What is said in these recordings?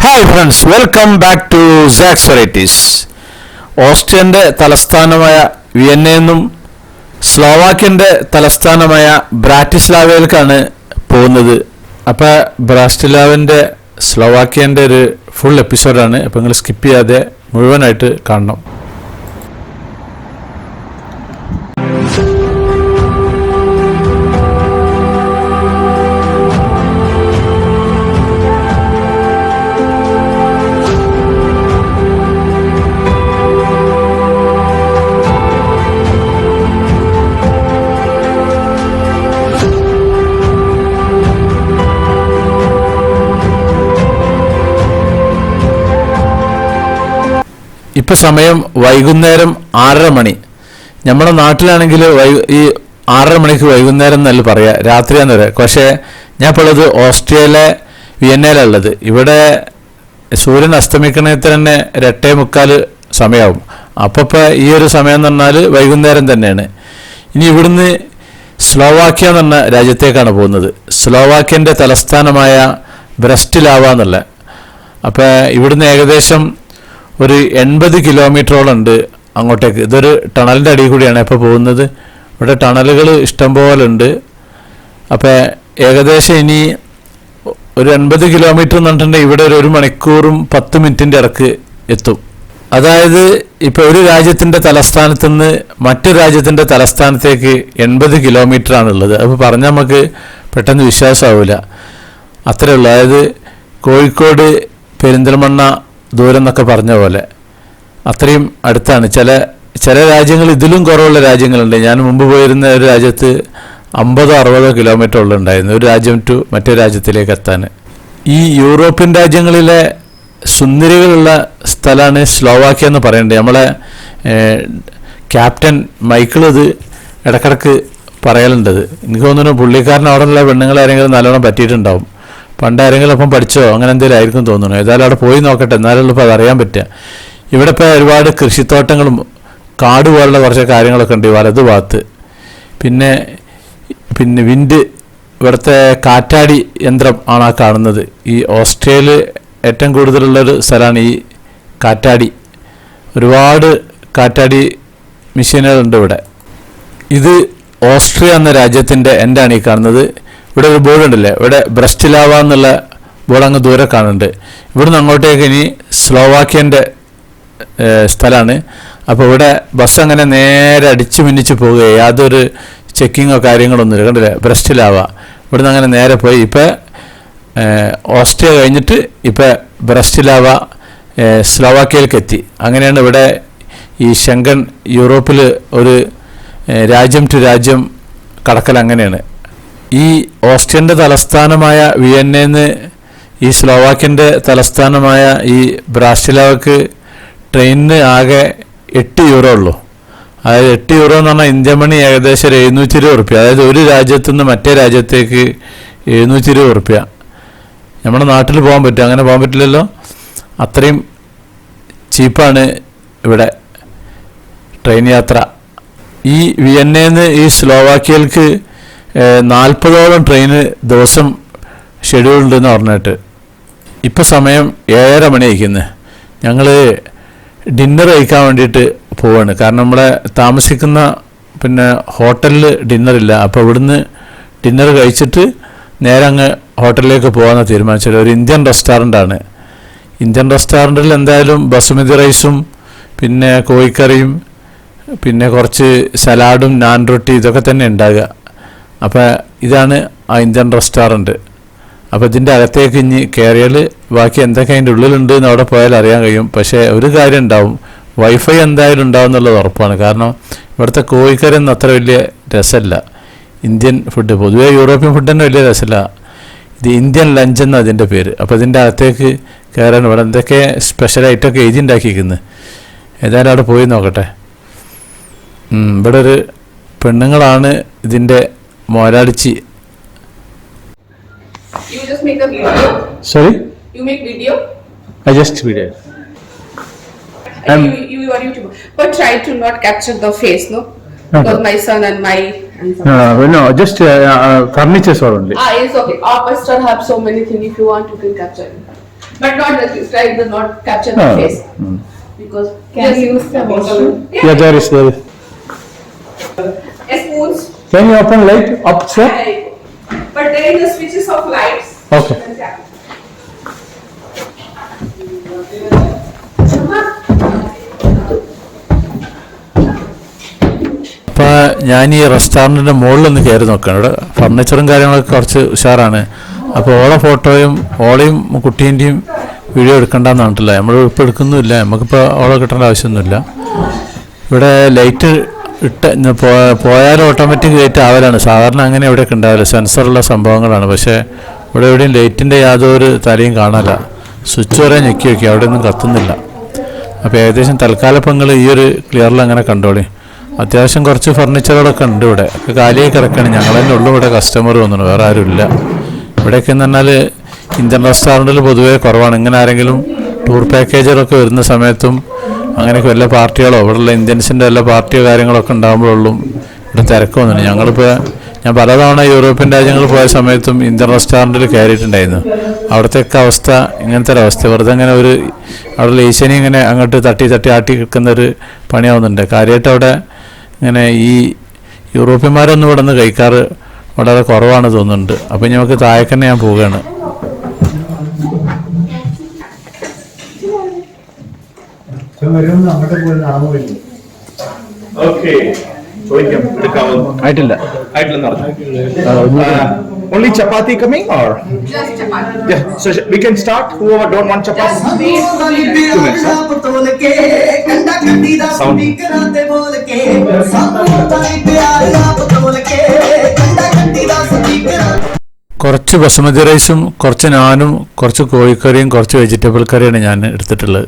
Hi friends, welcome back to Sax varieties. ഓസ്ട്രിയൻ്റെ തലസ്ഥാനമായ വിയന്നയിൽ നിന്നും സ്ലോവാക്യൻ്റെ തലസ്ഥാനമായ ബ്രാറ്റിസ്ലാവയിലേക്കാണ് പോകുന്നത്. അപ്പോൾ ബ്രാറ്റിസ്ലാവിൻ്റെ സ്ലോവാക്യൻ്റെ ഒരു ഫുൾ എപ്പിസോഡാണ്. അപ്പോൾ നിങ്ങൾ സ്കിപ്പ് ചെയ്യാതെ മുഴുവനായിട്ട് കാണണം. ഇപ്പം സമയം വൈകുന്നേരം 6:30 മണി. നമ്മുടെ നാട്ടിലാണെങ്കിൽ ഈ 6:30 മണിക്ക് വൈകുന്നേരം എന്നല്ല പറയുക, രാത്രിയാന്ന് പറയുക. പക്ഷേ ഞാൻ ഇപ്പോൾ ഉള്ളത് ഓസ്ട്രിയയിലെ വിയന്നയിലുള്ളത്. ഇവിടെ സൂര്യൻ അസ്തമിക്കണത്തിൽ തന്നെ 8:45 സമയമാവും. അപ്പോൾ ഈ ഒരു സമയം എന്ന് പറഞ്ഞാൽ വൈകുന്നേരം തന്നെയാണ്. ഇനി ഇവിടുന്ന് സ്ലോവാക്യ എന്ന് പറഞ്ഞ രാജ്യത്തേക്കാണ് പോകുന്നത്. സ്ലോവാക്യൻ്റെ തലസ്ഥാനമായ ബ്രസ്റ്റിലാവ എന്നുള്ള. അപ്പോൾ ഇവിടുന്ന് ഏകദേശം ഒരു 80 കിലോമീറ്ററോളം ഉണ്ട് അങ്ങോട്ടേക്ക്. ഇതൊരു ടണലിൻ്റെ അടിയിൽ കൂടിയാണ് ഇപ്പോൾ പോകുന്നത്. ഇവിടെ ടണലുകൾ ഇഷ്ടംപോലെ ഉണ്ട്. അപ്പോൾ ഏകദേശം ഇനി ഒരു 80 കിലോമീറ്റർ എന്ന് പറഞ്ഞിട്ടുണ്ടെങ്കിൽ ഇവിടെ ഒരു മണിക്കൂറും 10 മിനിറ്റിൻ്റെ ഇടക്ക് എത്തും. അതായത് ഇപ്പോൾ ഒരു രാജ്യത്തിൻ്റെ തലസ്ഥാനത്ത് നിന്ന് മറ്റൊരു രാജ്യത്തിൻ്റെ തലസ്ഥാനത്തേക്ക് 80 കിലോമീറ്ററാണുള്ളത്. അപ്പോൾ പറഞ്ഞാൽ നമുക്ക് പെട്ടെന്ന് വിശ്വാസമാവില്ല. അത്രയേ ഉള്ളൂ. അതായത് കോഴിക്കോട് പെരിന്തൽമണ്ണ ദൂരം എന്നൊക്കെ പറഞ്ഞ പോലെ അത്രയും അടുത്താണ്. ചില രാജ്യങ്ങൾ ഇതിലും കുറവുള്ള രാജ്യങ്ങളുണ്ട്. ഞാൻ മുമ്പ് പോയിരുന്ന ഒരു രാജ്യത്ത് 50-60 കിലോമീറ്റർ ഉണ്ടായിരുന്നു ഒരു രാജ്യം ടു മറ്റേ രാജ്യത്തിലേക്ക് എത്താൻ. ഈ യൂറോപ്യൻ രാജ്യങ്ങളിലെ സുന്ദരികളുള്ള സ്ഥലമാണ് സ്ലോവാക്യ എന്ന് പറയേണ്ടത്. നമ്മളെ ക്യാപ്റ്റൻ മൈക്കിൾ ഇത് ഇടക്കിടക്ക് പറയലുണ്ടത്. എനിക്ക് തോന്നുന്നു പുള്ളിക്കാരൻ അവിടെ ഉള്ള പെണ്ണുങ്ങളെ ആരെങ്കിലും നല്ലോണം പറ്റിയിട്ടുണ്ടാവും. പണ്ട് ആരെങ്കിലും അപ്പം പഠിച്ചോ അങ്ങനെ എന്തെങ്കിലും ആയിരിക്കും തോന്നുന്നു. ഏതായാലും അവിടെ പോയി നോക്കട്ടെ, എന്നാലും ഇപ്പോൾ അതറിയാൻ പറ്റുക. ഇവിടെ ഇപ്പോൾ ഒരുപാട് കൃഷിത്തോട്ടങ്ങളും കാട് പോലുള്ള കുറച്ച് കാര്യങ്ങളൊക്കെ ഉണ്ട് ഈ വലതു ഭാഗത്ത്. പിന്നെ വിൻഡ്, ഇവിടുത്തെ കാറ്റാടി യന്ത്രം ആണ് ആ കാണുന്നത്. ഈ ഓസ്ട്രിയയിൽ ഏറ്റവും കൂടുതലുള്ളൊരു സ്ഥലമാണ് ഈ കാറ്റാടി. ഒരുപാട് കാറ്റാടി മെഷീനുകളുണ്ട് ഇവിടെ. ഇത് ഓസ്ട്രിയ എന്ന രാജ്യത്തിൻ്റെ എൻ്റാണ് ഈ കാണുന്നത്. ഇവിടെ ഒരു ബോർഡ് ഉണ്ടല്ലേ, ഇവിടെ ബ്രസ്റ്റിലാവ എന്നുള്ള ബോർഡ് അങ്ങ് ദൂരെ കാണുന്നുണ്ട്. ഇവിടുന്ന് അങ്ങോട്ടേക്ക് ഇനി സ്ലോവാക്യൻ്റെ സ്ഥലമാണ്. അപ്പോൾ ഇവിടെ ബസ് അങ്ങനെ നേരെ അടിച്ചു മിന്നിച്ച് പോവുകയാണ്. യാതൊരു ചെക്കിങ്ങോ കാര്യങ്ങളൊന്നുമില്ല. കണ്ടില്ലേ, ബ്രസ്റ്റിലാവ. ഇവിടുന്ന് അങ്ങനെ നേരെ പോയി ഇപ്പോൾ ഓസ്ട്രിയ കഴിഞ്ഞിട്ട് ഇപ്പോൾ ബ്രസ്റ്റിലാവ സ്ലോവാക്യയിലേക്ക് എത്തി. അങ്ങനെയാണ് ഇവിടെ ഈ ശങ്കൻ യൂറോപ്പിൽ ഒരു രാജ്യം ടു രാജ്യം കടക്കൽ അങ്ങനെയാണ്. ഈ ഓസ്ട്രിയൻ്റെ തലസ്ഥാനമായ വിയന്നയിൽ നിന്ന് ഈ സ്ലോവാക്യൻ്റെ തലസ്ഥാനമായ ഈ ബ്രാറ്റിസ്ലാവക്ക് ട്രെയിനിന് ആകെ 8 യൂറോ ഉള്ളൂ. അതായത് 8 യൂറോ എന്ന് പറഞ്ഞാൽ ഇന്ത്യൻ മണി ഏകദേശം 720 റുപ്യ. അതായത് ഒരു രാജ്യത്തു നിന്ന് മറ്റേ രാജ്യത്തേക്ക് 720 റുപ്യ. നമ്മുടെ നാട്ടിൽ പോകാൻ പറ്റും, അങ്ങനെ പോകാൻ പറ്റില്ലല്ലോ. അത്രയും ചീപ്പാണ് ഇവിടെ ട്രെയിൻ യാത്ര. ഈ വിയന്നയിൽ നിന്ന് ഈ സ്ലോവാക്യയിലേക്ക് 40ഓളം ട്രെയിന് ദിവസം ഷെഡ്യൂൾ ഉണ്ടെന്ന് പറഞ്ഞിട്ട്. ഇപ്പോൾ സമയം 7:30 മണി കഴിക്കുന്നത്. ഞങ്ങൾ ഡിന്നർ കഴിക്കാൻ വേണ്ടിയിട്ട് പോവാണ്. കാരണം നമ്മളെ താമസിക്കുന്ന ഹോട്ടലിൽ ഡിന്നറില്ല. അപ്പോൾ ഇവിടുന്ന് ഡിന്നർ കഴിച്ചിട്ട് നേരെ അങ്ങ് ഹോട്ടലിലേക്ക് പോകാമെന്ന് തീരുമാനിച്ചത്. ഒരു ഇന്ത്യൻ റെസ്റ്റോറൻ്റാണ്. ഇന്ത്യൻ റെസ്റ്റോറൻറ്റിൽ എന്തായാലും ബസുമതി റൈസും പിന്നെ കോഴിക്കറിയും പിന്നെ കുറച്ച് സലാഡും നാൻ റൊട്ടി ഇതൊക്കെ തന്നെ ഉണ്ടാകുക. അപ്പോൾ ഇതാണ് ആ ഇന്ത്യൻ റെസ്റ്റോറൻറ്റ്. അപ്പോൾ ഇതിൻ്റെ അകത്തേക്ക് ഇനി കയറിയാൽ ബാക്കി എന്തൊക്കെ അതിൻ്റെ ഉള്ളിലുണ്ട് എന്ന് അവിടെ പോയാൽ അറിയാൻ കഴിയും. പക്ഷേ ഒരു കാര്യം ഉണ്ടാവും, വൈഫൈ എന്തായാലും ഉണ്ടാവും എന്നുള്ളത് ഉറപ്പാണ്. കാരണം ഇവിടുത്തെ കോഴിക്കറി ഒന്നും അത്ര വലിയ രസമല്ല. ഇന്ത്യൻ ഫുഡ്, പൊതുവേ യൂറോപ്യൻ ഫുഡ് തന്നെ വലിയ രസമല്ല. ഇത് ഇന്ത്യൻ ലഞ്ച് എന്നാണ് അതിൻ്റെ പേര്. അപ്പോൾ ഇതിൻ്റെ അകത്തേക്ക് കയറാൻ ഇവിടെ എന്തൊക്കെ സ്പെഷ്യലായിട്ടൊക്കെ എഴുതി ഉണ്ടാക്കിയിരിക്കുന്നത്. ഏതായാലും അവിടെ പോയി നോക്കട്ടെ. ഇവിടെ ഒരു പെണ്ണുങ്ങളാണ് ഇതിൻ്റെ മോലാടിച്ചി. You just make a video. Sorry? You make video? I just video. You are YouTuber. But try to not capture the face, no? Okay. Because my son and my... No, just furnitures only. It's okay. Our pastor have so many things. If you want, you can capture it. But not the right, do not capture the face. Because Can you use the washroom? Yeah, there is. Spoons. Can you open light up, sir? But there is the switches of lights. Okay. അപ്പോൾ ഞാൻ ഈ റെസ്റ്റോറൻറ്റിൻ്റെ മുകളിലൊന്ന് കയറി നോക്കുകയാണ്. ഇവിടെ ഫർണിച്ചറും കാര്യങ്ങളൊക്കെ കുറച്ച് ഉഷാറാണ്. അപ്പോൾ ഓളെ ഫോട്ടോയും ഓളെയും കുട്ടീൻ്റെയും വീഡിയോ എടുക്കണ്ടെന്ന് പറഞ്ഞിട്ടില്ല. നമ്മൾ ഇപ്പോൾ എടുക്കുന്നുമില്ല, നമുക്കിപ്പോൾ ഓളെ കിട്ടേണ്ട ആവശ്യമൊന്നുമില്ല. ഇവിടെ ലൈറ്റ് പോയാൽ ഓട്ടോമാറ്റിക് ലൈറ്റ് ആവലാണ്. സാധാരണ അങ്ങനെ എവിടെയൊക്കെ ഉണ്ടാവില്ല, സെൻസറുള്ള സംഭവങ്ങളാണ്. പക്ഷേ ഇവിടെ എവിടെയും ലൈറ്റിൻ്റെ യാതൊരു തലയും കാണാനില്ല. സ്വിച്ച് വരെ ഞെക്കി വയ്ക്കുക, അവിടെയൊന്നും കത്തുന്നില്ല. അപ്പോൾ ഏകദേശം തൽക്കാലം ഇപ്പം നിങ്ങൾ ഈ ഒരു ക്ലിയറിൽ അങ്ങനെ കണ്ടോളി. അത്യാവശ്യം കുറച്ച് ഫർണിച്ചറുകളൊക്കെ ഉണ്ട് ഇവിടെ, കാലിയായി കിടക്കുകയാണ്. ഞങ്ങൾ തന്നെ ഉള്ളൂ ഇവിടെ കസ്റ്റമർ തോന്നുന്നു, വേറെ ആരും ഇല്ല. ഇവിടെയൊക്കെ എന്ന് പറഞ്ഞാൽ ഇന്ത്യൻ റെസ്റ്റോറൻറ്റിൽ പൊതുവേ കുറവാണ്. ഇങ്ങനെ ആരെങ്കിലും ടൂർ പാക്കേജുകളൊക്കെ വരുന്ന സമയത്തും അങ്ങനെയൊക്കെ വല്ല പാർട്ടികളോ ഇവിടെയുള്ള ഇന്ത്യൻസിൻ്റെ വല്ല പാർട്ടിയോ കാര്യങ്ങളൊക്കെ ഉണ്ടാകുമ്പോഴുള്ളൂ ഇവിടെ തിരക്കൊന്നുമില്ല. ഞാൻ പലതവണ യൂറോപ്യൻ രാജ്യങ്ങളിൽ പോയ സമയത്തും ഇന്ത്യൻ റെസ്റ്റോറൻറ്റിൽ കയറിയിട്ടുണ്ടായിരുന്നു. അവിടത്തെയൊക്കെ അവസ്ഥ ഇങ്ങനത്തെ ഒരു അവസ്ഥ. വെറുതെ അങ്ങനെ അവിടെ ഈശനി ഇങ്ങനെ അങ്ങോട്ട് തട്ടി ആട്ടി കിട്ടുന്നൊരു പണിയാവുന്നുണ്ട്. കാര്യമായിട്ട് അവിടെ ഇങ്ങനെ ഈ യൂറോപ്യന്മാരൊന്നും ഇവിടെ നിന്ന് കഴിക്കാറ് വളരെ കുറവാണ് തോന്നുന്നുണ്ട്. അപ്പം നമുക്ക് താഴേക്ക് തന്നെ ഞാൻ പോവുകയാണ്. ആയിട്ടില്ല. Only chapati coming or? Just chapati. Yeah, so we can start. Whoever don't want chapati. 2 minutes. Sound. കുറച്ച് ബസുമതി റൈസും കുറച്ച് നാനും കുറച്ച് കോഴിക്കറിയും കുറച്ച് വെജിറ്റബിൾ കറിയാണ് ഞാൻ എടുത്തിട്ടുള്ളത്.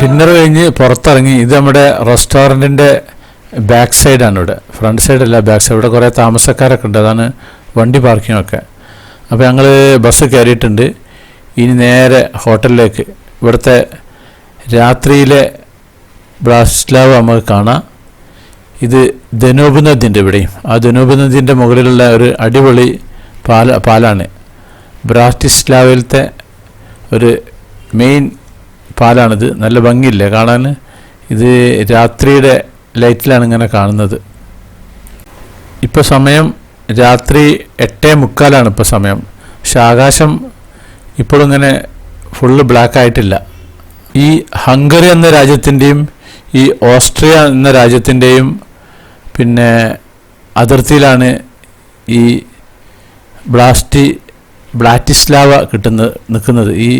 ഡിന്നർ കഴിഞ്ഞ് പുറത്തിറങ്ങി. ഇത് നമ്മുടെ റെസ്റ്റോറൻറ്റിൻ്റെ ബാക്ക് സൈഡാണ്. ഇവിടെ ഫ്രണ്ട് സൈഡല്ല, ബാക്ക് സൈഡ്. ഇവിടെ കുറേ താമസക്കാരൊക്കെ ഉണ്ട്, അതാണ് വണ്ടി പാർക്കിങ്ങൊക്കെ. അപ്പോൾ ഞങ്ങൾ ബസ് കയറിയിട്ടുണ്ട്. ഇനി നേരെ ഹോട്ടലിലേക്ക്. ഇവിടുത്തെ രാത്രിയിലെ ബ്രാസ്ലാവ് നമുക്ക് കാണാം. ഇത് ദനൂബ് നദിൻ്റെ ഇവിടെയും. ആ ദനൂബ് നദിൻ്റെ മുകളിലുള്ള ഒരു അടിപൊളി പാലാണ്. ബ്രാറ്റിസ്ലാവിലത്തെ ഒരു മെയിൻ പാലാണിത്. നല്ല ഭംഗിയില്ലേ കാണാൻ. ഇത് രാത്രിയുടെ ലൈറ്റിലാണ് ഇങ്ങനെ കാണുന്നത്. ഇപ്പോൾ സമയം രാത്രി 8:45 ഇപ്പോൾ സമയം. പക്ഷെ ആകാശം ഇപ്പോഴും ഇങ്ങനെ ഫുള്ള് ബ്ലാക്ക് ആയിട്ടില്ല. ഈ ഹംഗറി എന്ന രാജ്യത്തിൻ്റെയും ഈ ഓസ്ട്രിയ എന്ന രാജ്യത്തിൻ്റെയും പിന്നെ അതിർത്തിയിലാണ് ഈ ബ്രാറ്റിസ്ലാവ നിൽക്കുന്നത്. ഈ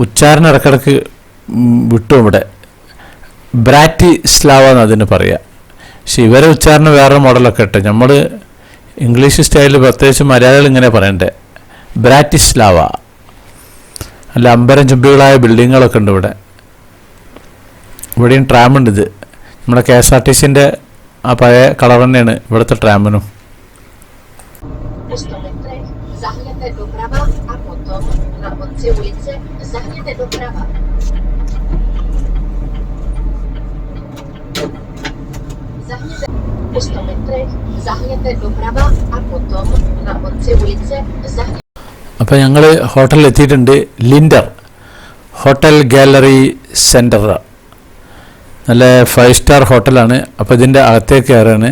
ഉച്ചാരണം ഇടക്കിടക്ക് വിട്ടു. ഇവിടെ ബ്രാറ്റിസ്ലാവ എന്ന് അതിന് പറയുക. പക്ഷെ ഇവരെ ഉച്ചാരണം വേറെ മോഡലൊക്കെ ഇട്ട് നമ്മൾ ഇംഗ്ലീഷ് സ്റ്റൈലിൽ പ്രത്യേകിച്ച് മലയാളികൾ ഇങ്ങനെ പറയണ്ടേ, ബ്രാറ്റിസ്ലാവ. അല്ല, അമ്പരം ചുംബികളായ ബിൽഡിങ്ങുകളൊക്കെ ഉണ്ട് ഇവിടെ. ഇവിടെയും ട്രാമുണ്ട്. ഇത് നമ്മുടെ KSRTCൻ്റെ ആ പഴയ കളർ തന്നെയാണ് ഇവിടുത്തെ ട്രാമിനും. Zahněte doprava a potom na konci ulice zahněte doprava. Zahněte po 100 metrech, zahněte doprava a potom na konci ulice zahněte. അപ്പോൾ ഞങ്ങൾ ഹോട്ടലിൽ എത്തിയിട്ടുണ്ട്. ലിൻഡർ ഹോട്ടൽ ഗാലറി സെൻറ്റർ, നല്ല 5 സ്റ്റാർ ഹോട്ടലാണ്. അപ്പോൾ ഇതിൻ്റെ അകത്തേക്ക് കയറാണ്.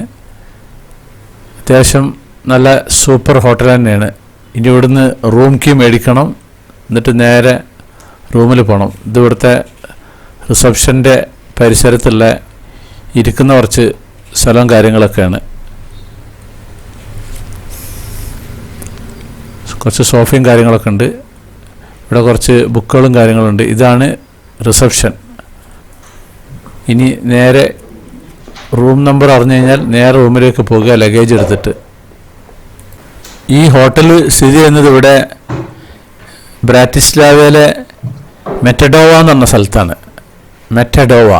അത്യാവശ്യം നല്ല സൂപ്പർ ഹോട്ടൽ തന്നെയാണ്. ഇനി ഇവിടുന്ന് റൂം കീ മേടിക്കണം, എന്നിട്ട് നേരെ റൂമിൽ പോകണം. ഇത് ഇവിടുത്തെ റിസപ്ഷൻ്റെ പരിസരത്തുള്ള ഇരിക്കുന്ന കുറച്ച് സ്ഥലവും കാര്യങ്ങളൊക്കെയാണ്. കുറച്ച് സോഫയും കാര്യങ്ങളൊക്കെ ഉണ്ട്. ഇവിടെ കുറച്ച് ബുക്കുകളും കാര്യങ്ങളുണ്ട്. ഇതാണ് റിസപ്ഷൻ. ഇനി നേരെ റൂം നമ്പർ അറിഞ്ഞു കഴിഞ്ഞാൽ നേരെ റൂമിലേക്ക് പോകുക, ലഗേജ് എടുത്തിട്ട്. ഈ ഹോട്ടൽ സ്ഥിതി ചെയ്യുന്നത് ഇവിടെ ബ്രാറ്റിസ്ലാവയിലെ മെറ്റഡോവ എന്ന് പറഞ്ഞ സ്ഥലത്താണ്. മെറ്റഡോവ.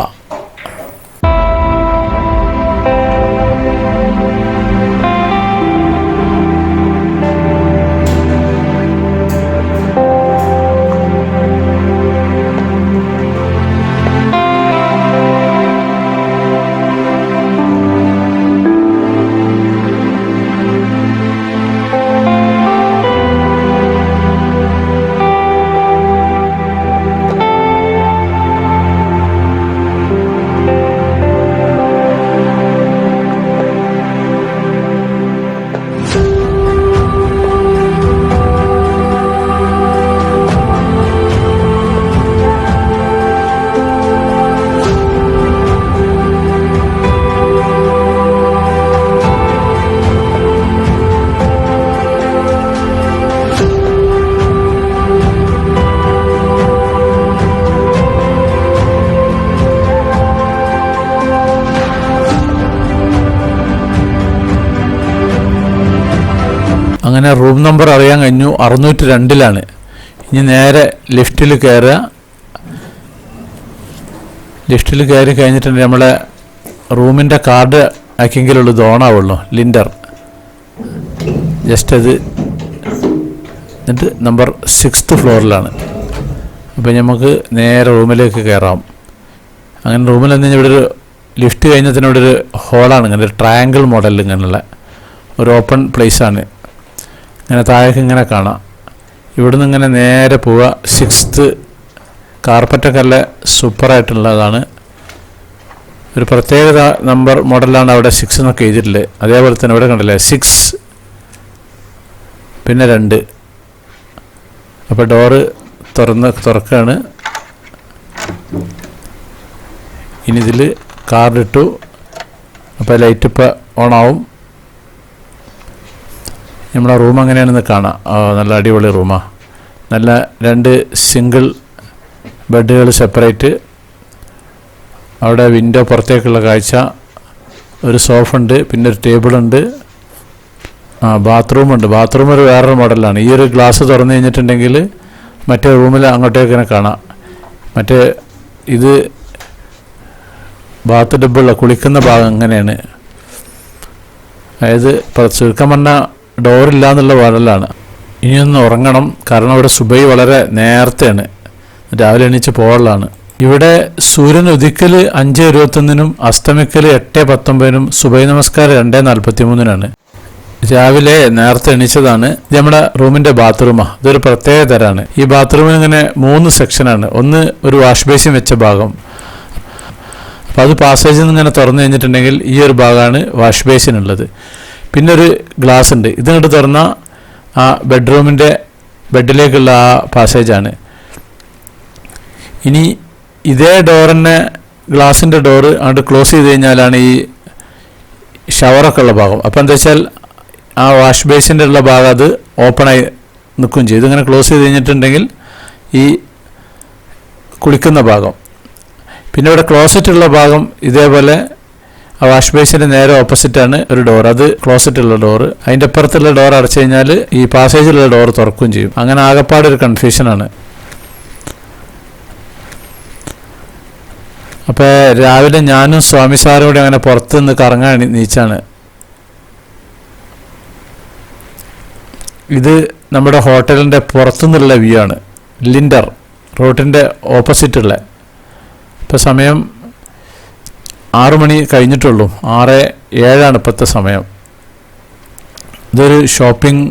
അങ്ങനെ റൂം നമ്പർ അറിയാൻ കഴിഞ്ഞു. 602-ലാണ്. ഇനി നേരെ ലിഫ്റ്റിൽ കയറുക. ലിഫ്റ്റിൽ കയറി കഴിഞ്ഞിട്ടുണ്ടെങ്കിൽ നമ്മളെ റൂമിൻ്റെ കാർഡ് ആക്കിയെങ്കിലുള്ളൂ ഇത് ഓണാവുള്ളൂ. ലിൻഡർ ജസ്റ്റ് അത്. എന്നിട്ട് നമ്പർ 6th ഫ്ലോറിലാണ്. അപ്പോൾ നമുക്ക് നേരെ റൂമിലേക്ക് കയറാം. അങ്ങനെ റൂമിൽ നിന്ന് ഇവിടെ ഒരു ലിഫ്റ്റ് കഴിഞ്ഞാൽ തന്നെ ഇവിടെ ഒരു ഹോളാണ്. ഇങ്ങനെ ഒരു ട്രയാങ്കിൾ മോഡലിൽ ഇങ്ങനെയുള്ള ഒരു ഓപ്പൺ പ്ലേസാണ്. ഇങ്ങനെ താഴേക്ക് ഇങ്ങനെ കാണാം. ഇവിടുന്ന് ഇങ്ങനെ നേരെ പോവുക. 6th കാർപ്പറ്റൊക്കെ നല്ല സൂപ്പറായിട്ടുള്ളതാണ്. ഒരു പ്രത്യേകത നമ്പർ മോഡലാണ് അവിടെ 6 എന്നൊക്കെ എഴുതിയിട്ടുള്ളത്. അതേപോലെ തന്നെ ഇവിടെ കണ്ടില്ലേ 6 പിന്നെ 2. അപ്പോൾ ഡോറ് തുറക്കുകയാണ്. ഇനി ഇതിൽ കാർഡ് ഇട്ടു. അപ്പോൾ ലൈറ്റ് ഇപ്പോൾ ഓണാവും. നമ്മുടെ റൂം എങ്ങനെയാണെന്ന് കാണാം. നല്ല അടിപൊളി റൂമാണ്. നല്ല 2 സിംഗിൾ ബെഡുകൾ സെപ്പറേറ്റ്. അവിടെ വിൻഡോ പുറത്തേക്കുള്ള കാഴ്ച. ഒരു സോഫ ഉണ്ട്, പിന്നെ ഒരു ടേബിളുണ്ട്. ബാത്റൂമുണ്ട്. ബാത്റൂം ഒരു വേറൊരു മോഡലാണ്. ഈ ഒരു ഗ്ലാസ് തുറന്നു കഴിഞ്ഞിട്ടുണ്ടെങ്കിൽ മറ്റേ റൂമിൽ അങ്ങോട്ടേക്ക് ഇങ്ങനെ കാണാം. മറ്റേ ഇത് ബാത്ത് ടബുള്ള കുളിക്കുന്ന ഭാഗം അങ്ങനെയാണ്. അതായത് ചുരുക്കം പറഞ്ഞാൽ ഡോറില്ല എന്നുള്ള മോഡലാണ്. ഇനിയൊന്ന് ഉറങ്ങണം, കാരണം ഇവിടെ സുബൈ വളരെ നേരത്തെയാണ്. രാവിലെ എണീച്ച് പോകാനുള്ളതാണ്. ഇവിടെ സൂര്യൻ ഉദിക്കൽ 5:21-നും അസ്തമിക്കൽ 8:19-നും സുബൈ നമസ്കാരം 2:43-നാണ്. രാവിലെ നേരത്തെ എണീച്ചതാണ്. ഇത് നമ്മുടെ റൂമിൻ്റെ ബാത്റൂമാണ്. ഇതൊരു പ്രത്യേക തരമാണ്. ഈ ബാത്റൂമിൽ ഇങ്ങനെ 3 സെക്ഷനാണ്. ഒന്ന് ഒരു വാഷ് ബേസിൻ വെച്ച ഭാഗം. അപ്പോൾ അത് പാസേജിൽ നിന്ന് ഇങ്ങനെ തുറന്നു കഴിഞ്ഞിട്ടുണ്ടെങ്കിൽ ഈ ഒരു ഭാഗമാണ് വാഷ് ബേസിൻ ഉള്ളത്. പിന്നെ ഒരു ഗ്ലാസ് ഉണ്ട്. ഇതിങ്ങോട്ട് തുറന്നാൽ ആ ബെഡ്റൂമിൻ്റെ ബെഡിലേക്കുള്ള ആ പാസേജാണ്. ഇനി ഇതേ ഡോർ തന്നെ ഗ്ലാസിൻ്റെ ഡോറ് അങ്ങോട്ട് ക്ലോസ് ചെയ്ത് കഴിഞ്ഞാലാണ് ഈ ഷവറൊക്കെ ഉള്ള ഭാഗം. അപ്പോൾ എന്താ വെച്ചാൽ ആ വാഷ് ബേസിൻ്റെ ഉള്ള ഭാഗം അത് ഓപ്പണായി നിൽക്കുകയും ചെയ്യും. ഇതിങ്ങനെ ക്ലോസ് ചെയ്ത് കഴിഞ്ഞിട്ടുണ്ടെങ്കിൽ ഈ കുളിക്കുന്ന ഭാഗം. പിന്നെ ഇവിടെ ക്ലോസറ്റ് ഉള്ള ഭാഗം ഇതേപോലെ ആ വാഷ് ബേസിൻ്റെ നേരെ ഓപ്പോസിറ്റാണ് ഒരു ഡോർ, അത് ക്ലോസറ്റ് ഉള്ള ഡോറ്. അതിൻ്റെ അപ്പുറത്തുള്ള ഡോർ അടച്ചു കഴിഞ്ഞാൽ ഈ പാസേജിലുള്ള ഡോർ തുറക്കുകയും ചെയ്യും. അങ്ങനെ ആകെപ്പാടൊരു കൺഫ്യൂഷനാണ്. അപ്പോൾ രാവിലെ ഞാനും സ്വാമി സാറും കൂടി അങ്ങനെ പുറത്ത് നിന്ന് കറങ്ങാൻ നീച്ചാണ്. ഇത് നമ്മുടെ ഹോട്ടലിൻ്റെ പുറത്തുനിന്നുള്ള വ്യൂ ആണ്. ലിൻഡർ റോഡിൻ്റെ ഓപ്പോസിറ്റുള്ള. ഇപ്പോൾ സമയം 6 മണി കഴിഞ്ഞിട്ടുള്ളൂ. 6:07 ഇപ്പോഴത്തെ സമയം. ഇതൊരു ഷോപ്പിംഗ്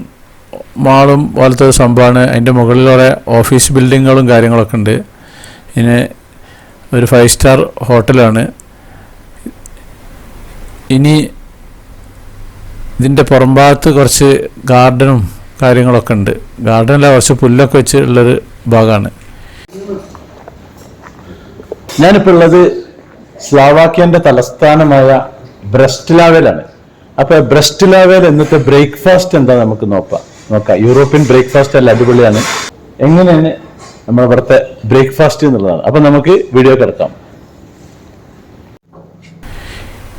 മാളും പോലത്തെ ഒരു സംഭവമാണ്. അതിൻ്റെ മുകളിലൂടെ ഓഫീസ് ബിൽഡിങ്ങുകളും കാര്യങ്ങളൊക്കെ ഉണ്ട്. പിന്നെ ഒരു 5 സ്റ്റാർ ഹോട്ടലാണ്. ഇനി ഇതിൻ്റെ പുറംഭാഗത്ത് കുറച്ച് ഗാർഡനും കാര്യങ്ങളൊക്കെ ഉണ്ട്. ഗാർഡനിലെ കുറച്ച് പുല്ലൊക്കെ വെച്ച് ഉള്ളൊരു ഭാഗമാണ്. ഞാനിപ്പോൾ ഉള്ളത് സ്ലോവാക്യന്റെ തലസ്ഥാനമായ ബ്രസ്റ്റിലാവയിലാണ്. അപ്പോൾ ബ്രസ്റ്റിലാവയിൽ ഇന്നത്തെ ബ്രേക്ക്ഫാസ്റ്റ് എന്താ നമുക്ക് നോക്കാം. യൂറോപ്യൻ ബ്രേക്ക്ഫാസ്റ്റ് എല്ലാം അടിപൊളിയാണ്. എങ്ങനെയാണ് നമ്മൾ ഇവിടുത്തെ ബ്രേക്ക്ഫാസ്റ്റ് എന്നുള്ളതാണ്. അപ്പം നമുക്ക് വീഡിയോ കിടക്കാം.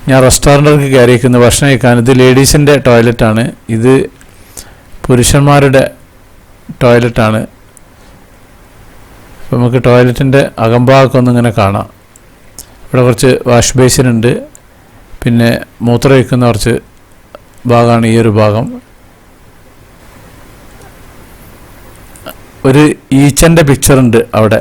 ഞാൻ റെസ്റ്റോറൻറ്റിലേക്ക് കയറിയിരിക്കുന്നു ഭക്ഷണം കഴിക്കാൻ. ഇത് ലേഡീസിൻ്റെ ടോയ്ലറ്റാണ്. ഇത് പുരുഷന്മാരുടെ ടോയ്ലറ്റാണ്. അപ്പോൾ നമുക്ക് ടോയ്ലറ്റിൻ്റെ അകംഭാഗമൊക്കെ ഒന്നിങ്ങനെ കാണാം. ഇവിടെ കുറച്ച് വാഷ് ബേസിനുണ്ട്. പിന്നെ മൂത്രം ഒഴിക്കുന്ന കുറച്ച് ഭാഗമാണ് ഈ ഒരു ഭാഗം. ഒരു ഈച്ചൻ്റെ പിക്ചറുണ്ട് അവിടെ.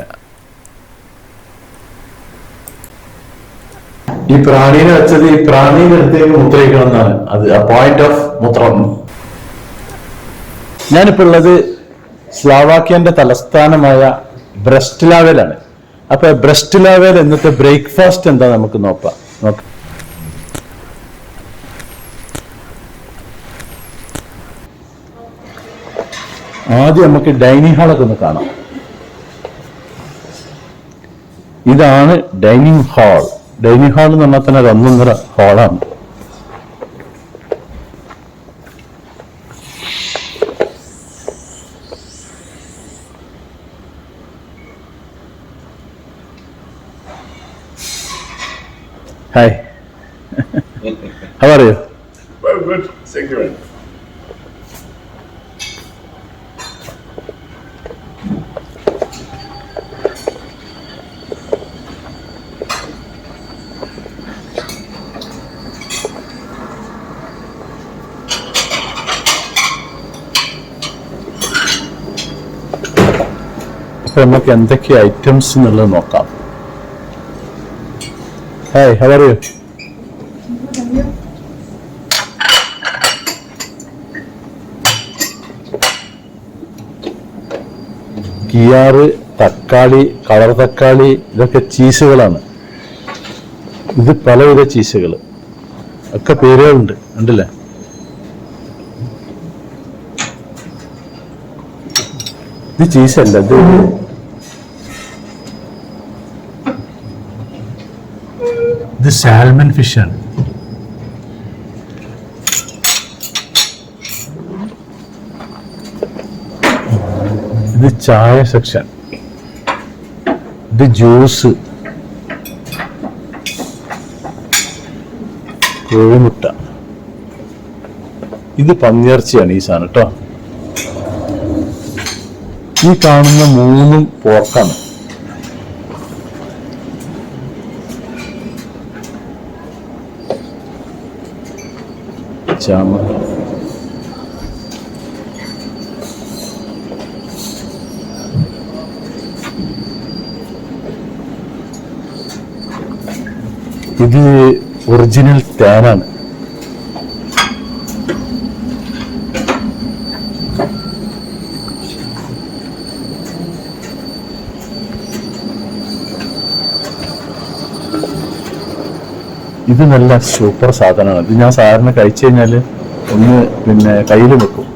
ഈ പ്രാണീനെ വെച്ചത് ഈ പ്രാണീന്റെ അടുത്തേക്ക് മൂത്രയിക്കണം എന്നാണ്. അത് ആ പോയിന്റ് ഓഫ് മൂത്രം. ഞാനിപ്പോൾ ഉള്ളത് സ്ലോവാക്യന്റെ തലസ്ഥാനമായ ബ്രസ്റ്റിലാവയിലാണ്. അപ്പൊ ബ്രസ്റ്റിലാവയിൽ ഇന്നത്തെ ബ്രേക്ക്ഫാസ്റ്റ് എന്താ നമുക്ക് നോക്കാം. ആദ്യം നമുക്ക് ഡൈനിങ് ഹാളൊക്കെ ഒന്ന് കാണാം. ഇതാണ് ഡൈനിങ് ഹാൾ. ഡൈനിങ് ഹാൾ എന്ന് പറഞ്ഞാൽ തന്നെ ഒരു 1.5 ഹാളാണ്. Hi. How are you? Very good. Thank you. അപ്പൊ നമുക്ക് എന്തൊക്കെ ഐറ്റംസ് എന്നുള്ളത് നോക്കാം. Hi, how are you? കിയാറ്, തക്കാളി, കളർ തക്കാളി, ഇതൊക്കെ ചീസുകളാണ്. ഇത് പലവിധ ചീസുകൾ ഒക്കെ പേരുകളുണ്ട്, ഉണ്ടല്ലേ? ഇത് ചീസല്ല, ഇത് സാൽമൺ ഫിഷാണ്. ഇത് ചായ സെക്ഷൻ. ഇത് ജ്യൂസ്, കോഴിമുട്ട. ഇത് പന്നിയിറച്ചിയാണ് ഈ സാധനം കേട്ടോ. ഈ കാണുന്ന 3 പോർക്കാണ്. ചാമ, ഇത് ഒറിജിനൽ തേനാണ്. ഇത് നല്ല സൂപ്പർ സാധനമാണ്. ഇത് ഞാൻ സാധാരണ കഴിച്ചു കഴിഞ്ഞാല് ഒന്ന് കയ്യിൽ വെക്കും.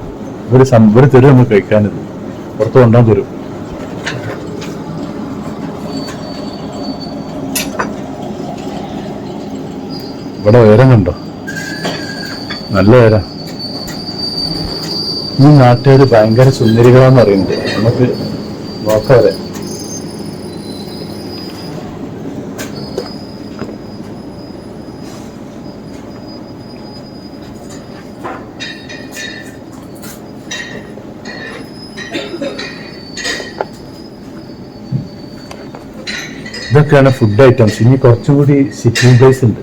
ഇവര് തരും നമുക്ക് കഴിക്കാനിത്, പുറത്ത് കൊണ്ടാൻ തരും. ഇവിടെ ഉയരം കണ്ടോ, നല്ല ഉയരം. ഈ നാട്ടുകാർ ഭയങ്കര സുന്ദരികളാന്ന് പറയുന്നുണ്ട്. നമുക്ക് നോക്കാം വരെ. ഇതൊക്കെയാണ് ഫുഡ് ഐറ്റംസ്. ഇനി കുറച്ചും കൂടി സിറ്റിംഗ് പ്ലേസ് ഉണ്ട്.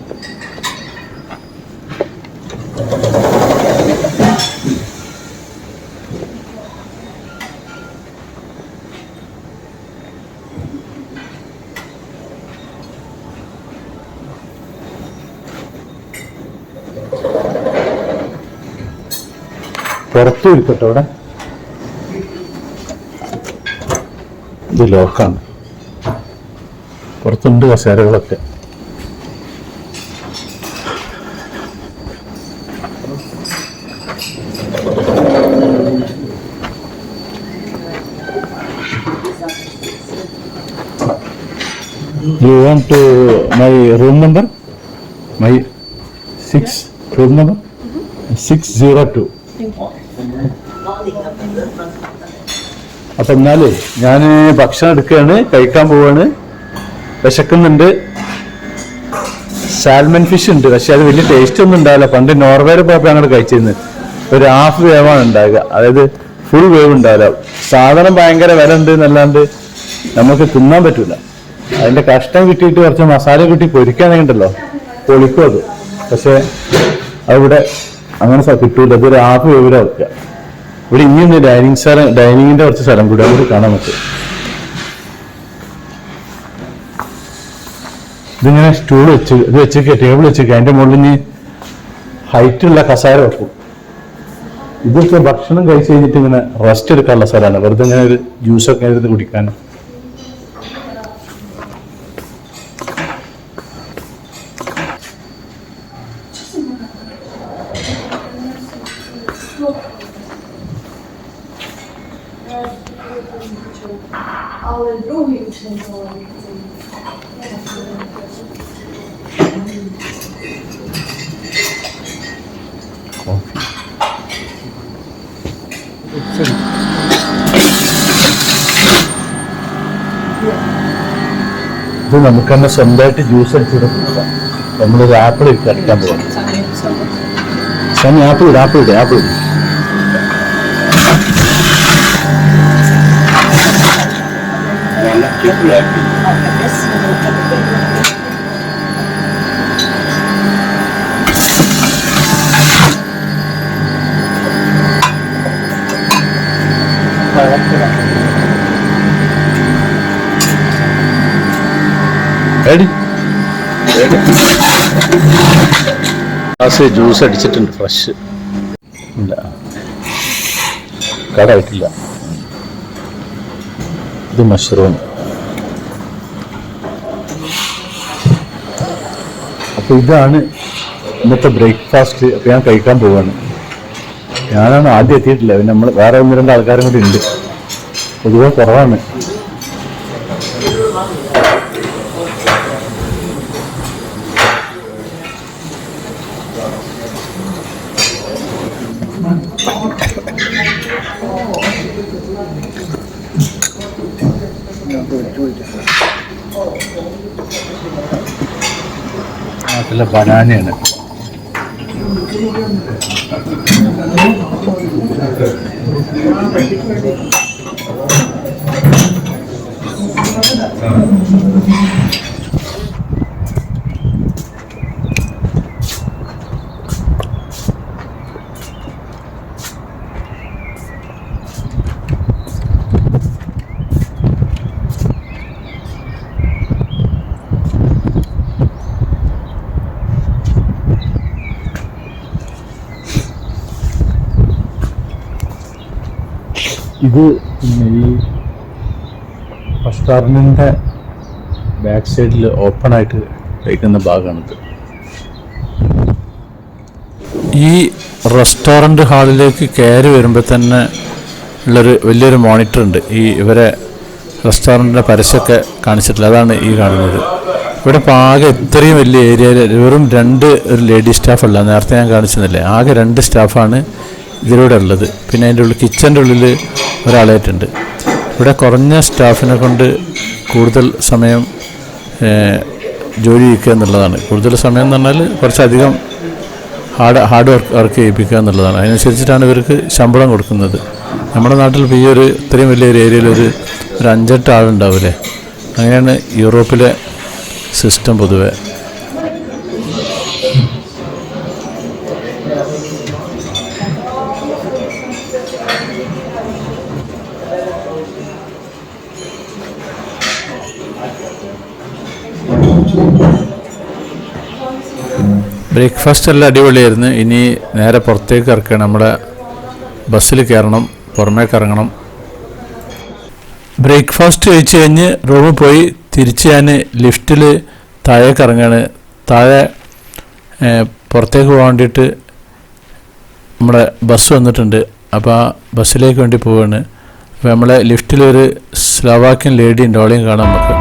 പുറത്തും ഇരിക്കട്ടെ അവിടെ. ഇത് ലോക്കാണ്. പുറത്തുണ്ട് കസേരകളൊക്കെ. You want to my room number? My 6 room number? 602. അപ്പൊ എന്നാലേ ഞാൻ ഭക്ഷണം എടുക്കുകയാണ്, കഴിക്കാൻ പോവാണ്. വിശക്കുന്നുണ്ട്. സാൽമൺ ഫിഷ് ഉണ്ട്, പക്ഷെ അത് വലിയ ടേസ്റ്റ് ഒന്നും ഉണ്ടാവില്ല. പണ്ട് നോർവേയിൽ പോയപ്പോൾ അങ്ങോട്ട് കഴിച്ചിരുന്നു. ഒരു ഹാഫ് വേവാണ് ഉണ്ടാവുക, അതായത് ഫുൾ വേവ് ഉണ്ടാവില്ല. സാധനം ഭയങ്കര വില ഉണ്ട് എന്നല്ലാണ്ട് നമുക്ക് തിന്നാൻ പറ്റൂല. അതിന്റെ കഷ്ണം കിട്ടിയിട്ട് കുറച്ച് മസാല കിട്ടി പൊരിക്കാനുണ്ടല്ലോ, പൊളിക്കും അത്. പക്ഷെ അവിടെ അങ്ങനെ കിട്ടൂല. ഇതൊരു ഹാഫ് വേവിലാണ് വെക്കുക. ഇവിടെ ഇനിയൊന്ന് ഡൈനിങ്ങിന്റെ കുറച്ച് സ്ഥലം കൂടി അവിടെ കാണാൻ പറ്റും. ഇതിങ്ങനെ സ്റ്റൂൾ വെച്ച് ഇത് വെച്ചേക്കുക, ടേബിൾ വെച്ചേക്കുക. അതിന്റെ മുകളിൽ ഇനി ഹൈറ്റുള്ള കസേര വെക്കും. ഇതൊക്കെ ഭക്ഷണം കഴിച്ച് കഴിഞ്ഞിട്ട് ഇങ്ങനെ റെസ്റ്റ് എടുക്കാനുള്ള സ്ഥലമാണ്. വെറുതെ ഇങ്ങനെ ഒരു ജ്യൂസൊക്കെ എടുത്ത് കുടിക്കാൻ. ഇത് നമുക്ക് തന്നെ സ്വന്തമായിട്ട് ജ്യൂസ് അടിച്ചിട്ട് കുടിക്കാം. നമ്മളൊരു ആപ്പിൾ കഴിക്കാൻ പോകാം. ആപ്പിൾ ഇട്, ആപ്പിൾ ഇട്, ആപ്പിൾ ഇട്. ഗ്ലാസ് ജ്യൂസ് അടിച്ചിട്ടുണ്ട്, ഫ്രഷ് ഇല്ല, കടായിട്ടില്ല. ഇത് മഷ്റൂം. അപ്പൊ ഇതാണ് ഇന്നത്തെ ബ്രേക്ക്ഫാസ്റ്റ്. അപ്പൊ ഞാൻ കഴിക്കാൻ പോവാണ്. ഞാനാണ് ആദ്യം എത്തിയിട്ടില്ല. പിന്നെ നമ്മൾ വേറെ 1-2 ആൾക്കാരും കൂടി ഉണ്ട്. പൊതുവെ കുറവാണ്. നാട്ടിലെ ബനാനയാണ്. ഇത് പിന്നെ ഈ റെസ്റ്റോറൻറ്റിൻ്റെ ബാക്ക് സൈഡിൽ ഓപ്പൺ ആയിട്ട് കഴിക്കുന്ന ഭാഗമാണിത്. ഈ റെസ്റ്റോറൻറ്റ് ഹാളിലേക്ക് കയറി വരുമ്പോൾ തന്നെ ഉള്ളൊരു വലിയൊരു മോണിറ്റർ ഉണ്ട്. ഈ ഇവരെ റെസ്റ്റോറൻറ്റിൻ്റെ പരസ്യമൊക്കെ കാണിച്ചിട്ടില്ല. അതാണ് ഈ കാണുന്നത്. ഇവിടെ ഇപ്പോൾ ആകെ ഇത്രയും വലിയ ഏരിയയിൽ വെറും 2 ഒരു ലേഡി സ്റ്റാഫല്ല, നേരത്തെ ഞാൻ കാണിച്ചതല്ലേ. ആകെ 2 സ്റ്റാഫാണ് ഇതിലൂടെ ഉള്ളത്. പിന്നെ അതിൻ്റെ ഉള്ളിൽ കിച്ചൻ്റെ ഉള്ളിൽ ഒരാളായിട്ടുണ്ട്. ഇവിടെ കുറഞ്ഞ സ്റ്റാഫിനെ കൊണ്ട് കൂടുതൽ സമയം ജോലി ചെയ്യിക്കുക എന്നുള്ളതാണ്. കൂടുതൽ സമയം എന്ന് പറഞ്ഞാൽ കുറച്ചധികം ഹാർഡ് വർക്ക് ചെയ്യിപ്പിക്കുക എന്നുള്ളതാണ്. അതിനനുസരിച്ചിട്ടാണ് ഇവർക്ക് ശമ്പളം കൊടുക്കുന്നത്. നമ്മുടെ നാട്ടിൽ ഇപ്പോൾ ഈ ഇത്രയും വലിയൊരു ഏരിയയിൽ ഒരു 5-8 ആളുണ്ടാവില്ലേ. അങ്ങനെയാണ് യൂറോപ്പിലെ സിസ്റ്റം പൊതുവെ. ബ്രേക്ക്ഫാസ്റ്റ് എല്ലാം അടിപൊളിയായിരുന്നു. ഇനി നേരെ പുറത്തേക്ക് ഇറക്കണം, നമ്മുടെ ബസ്സിൽ കയറണം, പുറമേക്ക് ഇറങ്ങണം. ബ്രേക്ക്ഫാസ്റ്റ് കഴിച്ച് കഴിഞ്ഞ് റൂമിൽ പോയി തിരിച്ച് ഞാൻ ലിഫ്റ്റിൽ താഴേക്ക് ഇറങ്ങുകയാണ്. താഴെ പുറത്തേക്ക് പോകാൻ വേണ്ടിയിട്ട് നമ്മുടെ ബസ് വന്നിട്ടുണ്ട്. അപ്പോൾ ആ ബസ്സിലേക്ക് വേണ്ടി പോവുകയാണ്. അപ്പോൾ നമ്മളെ ലിഫ്റ്റിലൊരു സ്ലോവാക്യൻ ലേഡി ഉണ്ട്, അവളെയും കാണാം നമുക്ക്.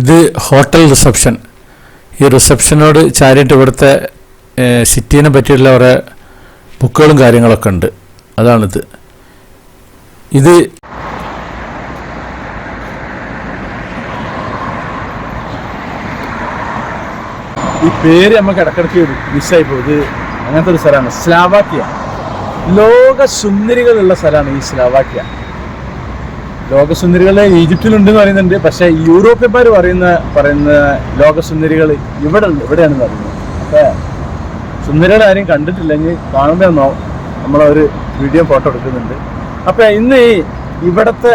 ഇത് ഹോട്ടൽ റിസപ്ഷൻ. ഈ റിസപ്ഷനോട് ചാരിയിട്ട് ഇവിടുത്തെ സിറ്റീനെ പറ്റിയുള്ള കുറേ ബുക്കുകളും കാര്യങ്ങളൊക്കെ ഉണ്ട്. അതാണിത്. ഇത് ഈ പേര് നമുക്ക് ഇടക്കിടയ്ക്ക് മിസ്സായി പോകും. ഇത് അങ്ങനത്തെ ഒരു സ്ഥലമാണ് സ്ലോവാക്യ. ലോക സുന്ദരികളുള്ള സ്ഥലമാണ് ഈ സ്ലോവാക്യ. ലോകസുന്ദരികളെ ഈജിപ്തിലുണ്ടെന്ന് പറയുന്നുണ്ട്. പക്ഷേ യൂറോപ്യന്മാർ പറയുന്ന ലോകസുന്ദരികൾ ഇവിടെയാണെന്ന് പറയുന്നത്. അപ്പോൾ സുന്ദരികളെ ആരും കണ്ടിട്ടില്ലെങ്കിൽ കാണുമ്പോൾ നമ്മളൊരു വീഡിയോ ഫോട്ടോ എടുക്കുന്നുണ്ട്. അപ്പോൾ ഇന്ന് ഇവിടുത്തെ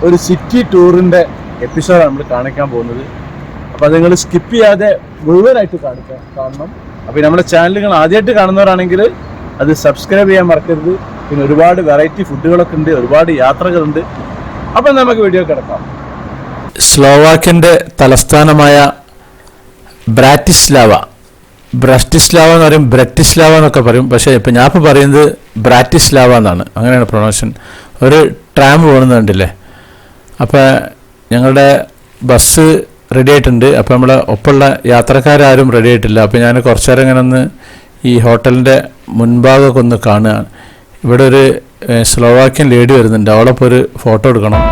ഒരു സിറ്റി ടൂറിൻ്റെ എപ്പിസോഡാണ് നമ്മൾ കാണിക്കാൻ പോകുന്നത്. അപ്പോൾ അത് നിങ്ങൾ സ്കിപ്പ് ചെയ്യാതെ മുഴുവനായിട്ട് കാണണം. അപ്പോൾ നമ്മുടെ ചാനലുകൾ ആദ്യമായിട്ട് കാണുന്നവരാണെങ്കിൽ അത് സബ്സ്ക്രൈബ് ചെയ്യാൻ മറക്കരുത്. പിന്നെ ഒരുപാട് വെറൈറ്റി ഫുഡുകളൊക്കെ ഉണ്ട്, ഒരുപാട് യാത്രകളുണ്ട്. അപ്പം നമുക്ക് വീഡിയോ കിടക്കാം. സ്ലോവാക്യൻ്റെ തലസ്ഥാനമായ ബ്രാറ്റിസ്ലാവ എന്ന് പറയും, ബ്രറ്റിസ്ലാവ എന്നൊക്കെ പറയും. പക്ഷേ ഇപ്പം ഞാൻ ഇപ്പോൾ പറയുന്നത് ബ്രാറ്റിസ്ലാവ എന്നാണ്, അങ്ങനെയാണ് പ്രൊണൗൺസിഷൻ. ഒരു ട്രാം പോകുന്നുണ്ടല്ലേ. അപ്പോൾ ഞങ്ങളുടെ ബസ് റെഡി ആയിട്ടുണ്ട്. അപ്പോൾ നമ്മളെ ഒപ്പമുള്ള യാത്രക്കാരും റെഡി ആയിട്ടില്ല. അപ്പോൾ ഞാൻ കുറച്ചു നേരം ഇങ്ങനെ ഒന്ന് ഈ ഹോട്ടലിൻ്റെ മുൻഭാഗമൊക്കെ ഒന്ന് കാണുകയാണ്. ഇവിടെ ഒരു സ്ലോവാക്യൻ ലേഡി വരുന്നുണ്ട്, അവളൊപ്പം ഒരു ഫോട്ടോ എടുക്കണം.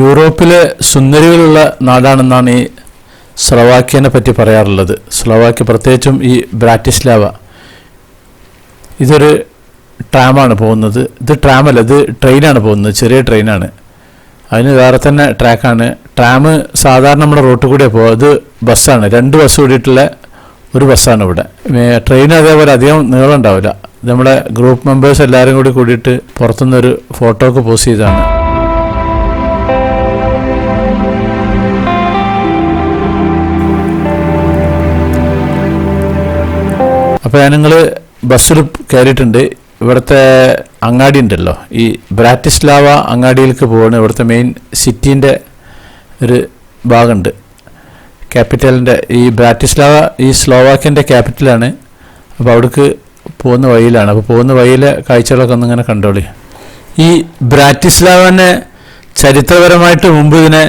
യൂറോപ്പിലെ സുന്ദരികളുള്ള നാടാണെന്നാണ് ഈ സ്ലോവാക്യനെ പറ്റി പറയാറുള്ളത്. സ്ലോവാക്യ, പ്രത്യേകിച്ചും ഈ ബ്രാറ്റിസ്ലാവ. ഇതൊരു ട്രാമാണ് പോകുന്നത്. ഇത് ട്രാമല്ല, ഇത് ട്രെയിനാണ് പോകുന്നത്, ചെറിയ ട്രെയിനാണ്. അതിന് വേറെ തന്നെ ട്രാക്കാണ്. ട്രാം സാധാരണ നമ്മുടെ റോട്ടിൽ കൂടെ പോകുക. ഇത് ബസ്സാണ്, 2 ബസ് കൂടിയിട്ടുള്ള ഒരു ബസ്സാണ് ഇവിടെ. ട്രെയിൻ അതേപോലെ അധികം നീളം ഉണ്ടാവില്ല. ഇത് നമ്മുടെ ഗ്രൂപ്പ് മെമ്പേഴ്സ് എല്ലാവരും കൂടിയിട്ട് പുറത്തുനിന്നൊരു ഫോട്ടോ ഒക്കെ പോസ്റ്റ് ചെയ്തതാണ്. അപ്പോൾ നിങ്ങൾ ബസ്സിൽ കയറിയിട്ടുണ്ട്. ഇവിടുത്തെ അങ്ങാടി ഉണ്ടല്ലോ, ഈ ബ്രാറ്റിസ്ലാവ അങ്ങാടിയിലേക്ക് പോവാണ്. ഇവിടുത്തെ മെയിൻ സിറ്റീൻ്റെ ഒരു ഭാഗമുണ്ട്, ക്യാപിറ്റലിൻ്റെ. ഈ ബ്രാറ്റിസ്ലാവ ഈ സ്ലോവാക്യൻ്റെ ക്യാപിറ്റലാണ്. അപ്പോൾ അവിടേക്ക് പോകുന്ന വഴിയിലാണ്. അപ്പോൾ പോകുന്ന വഴിയിലെ കാഴ്ചകളൊക്കെ ഒന്നിങ്ങനെ കണ്ടോളി. ഈ ബ്രാറ്റിസ്ലാവനെ ചരിത്രപരമായിട്ട് മുമ്പ് ഇതിനെ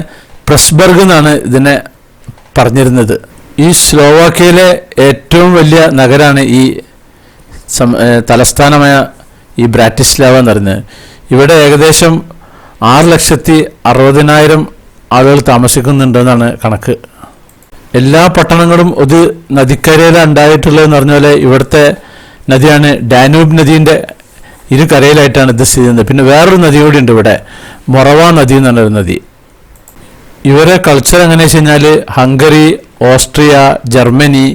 പ്രസ്ബർഗ് എന്നാണ് ഇതിനെ പറഞ്ഞിരുന്നത്. ഈ സ്ലോവാക്യയിലെ ഏറ്റവും വലിയ നഗരമാണ് ഈ തലസ്ഥാനമായ ഈ ബ്രാറ്റിസ്ലാവ എന്ന് പറയുന്നത്. ഇവിടെ ഏകദേശം 6,60,000 ആളുകൾ താമസിക്കുന്നുണ്ടെന്നാണ് കണക്ക്. എല്ലാ പട്ടണങ്ങളും ഒരു നദിക്കരയിലാണ് ഉണ്ടായിട്ടുള്ളതെന്ന് പറഞ്ഞ പോലെ ഇവിടുത്തെ നദിയാണ് ഡാനൂബ് നദീൻ്റെ ഇരുകരയിലായിട്ടാണ് ഇത് സ്ഥിതി ചെയ്യുന്നത്. പിന്നെ വേറൊരു നദി കൂടി ഉണ്ട് ഇവിടെ, മൊറവ നദി എന്ന് പറഞ്ഞൊരു നദി. ഇവരെ കൾച്ചർ എങ്ങനെയാണെന്ന് വെച്ച് കഴിഞ്ഞാൽ ഹംഗറി, ഓസ്ട്രിയ, ജർമ്മനി,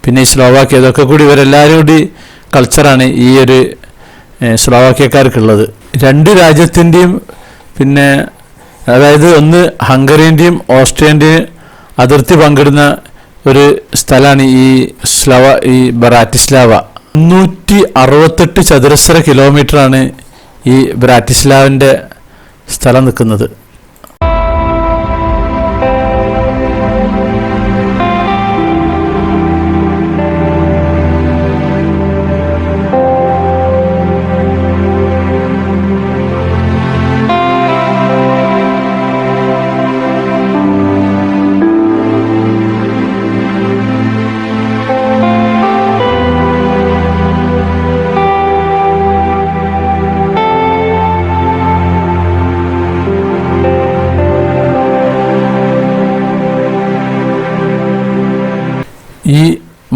പിന്നെ ഈ സ്ലോവാക്യ, ഇതൊക്കെ കൂടി ഇവരെല്ലാവരും കൂടി കൾച്ചറാണ് ഈ ഒരു സ്ലോവാക്യക്കാർക്കുള്ളത്. 2 രാജ്യത്തിൻ്റെയും പിന്നെ അതായത് ഒന്ന് ഹംഗറിൻ്റെയും ഓസ്ട്രിയൻ്റെയും അതിർത്തി പങ്കിടുന്ന ഒരു സ്ഥലമാണ് ഈ ബ്രാറ്റിസ്ലാവ. 368 ചതുരശ്ര കിലോമീറ്ററാണ് ഈ ബ്രാറ്റിസ്ലാവിൻ്റെ സ്ഥലം നിൽക്കുന്നത്.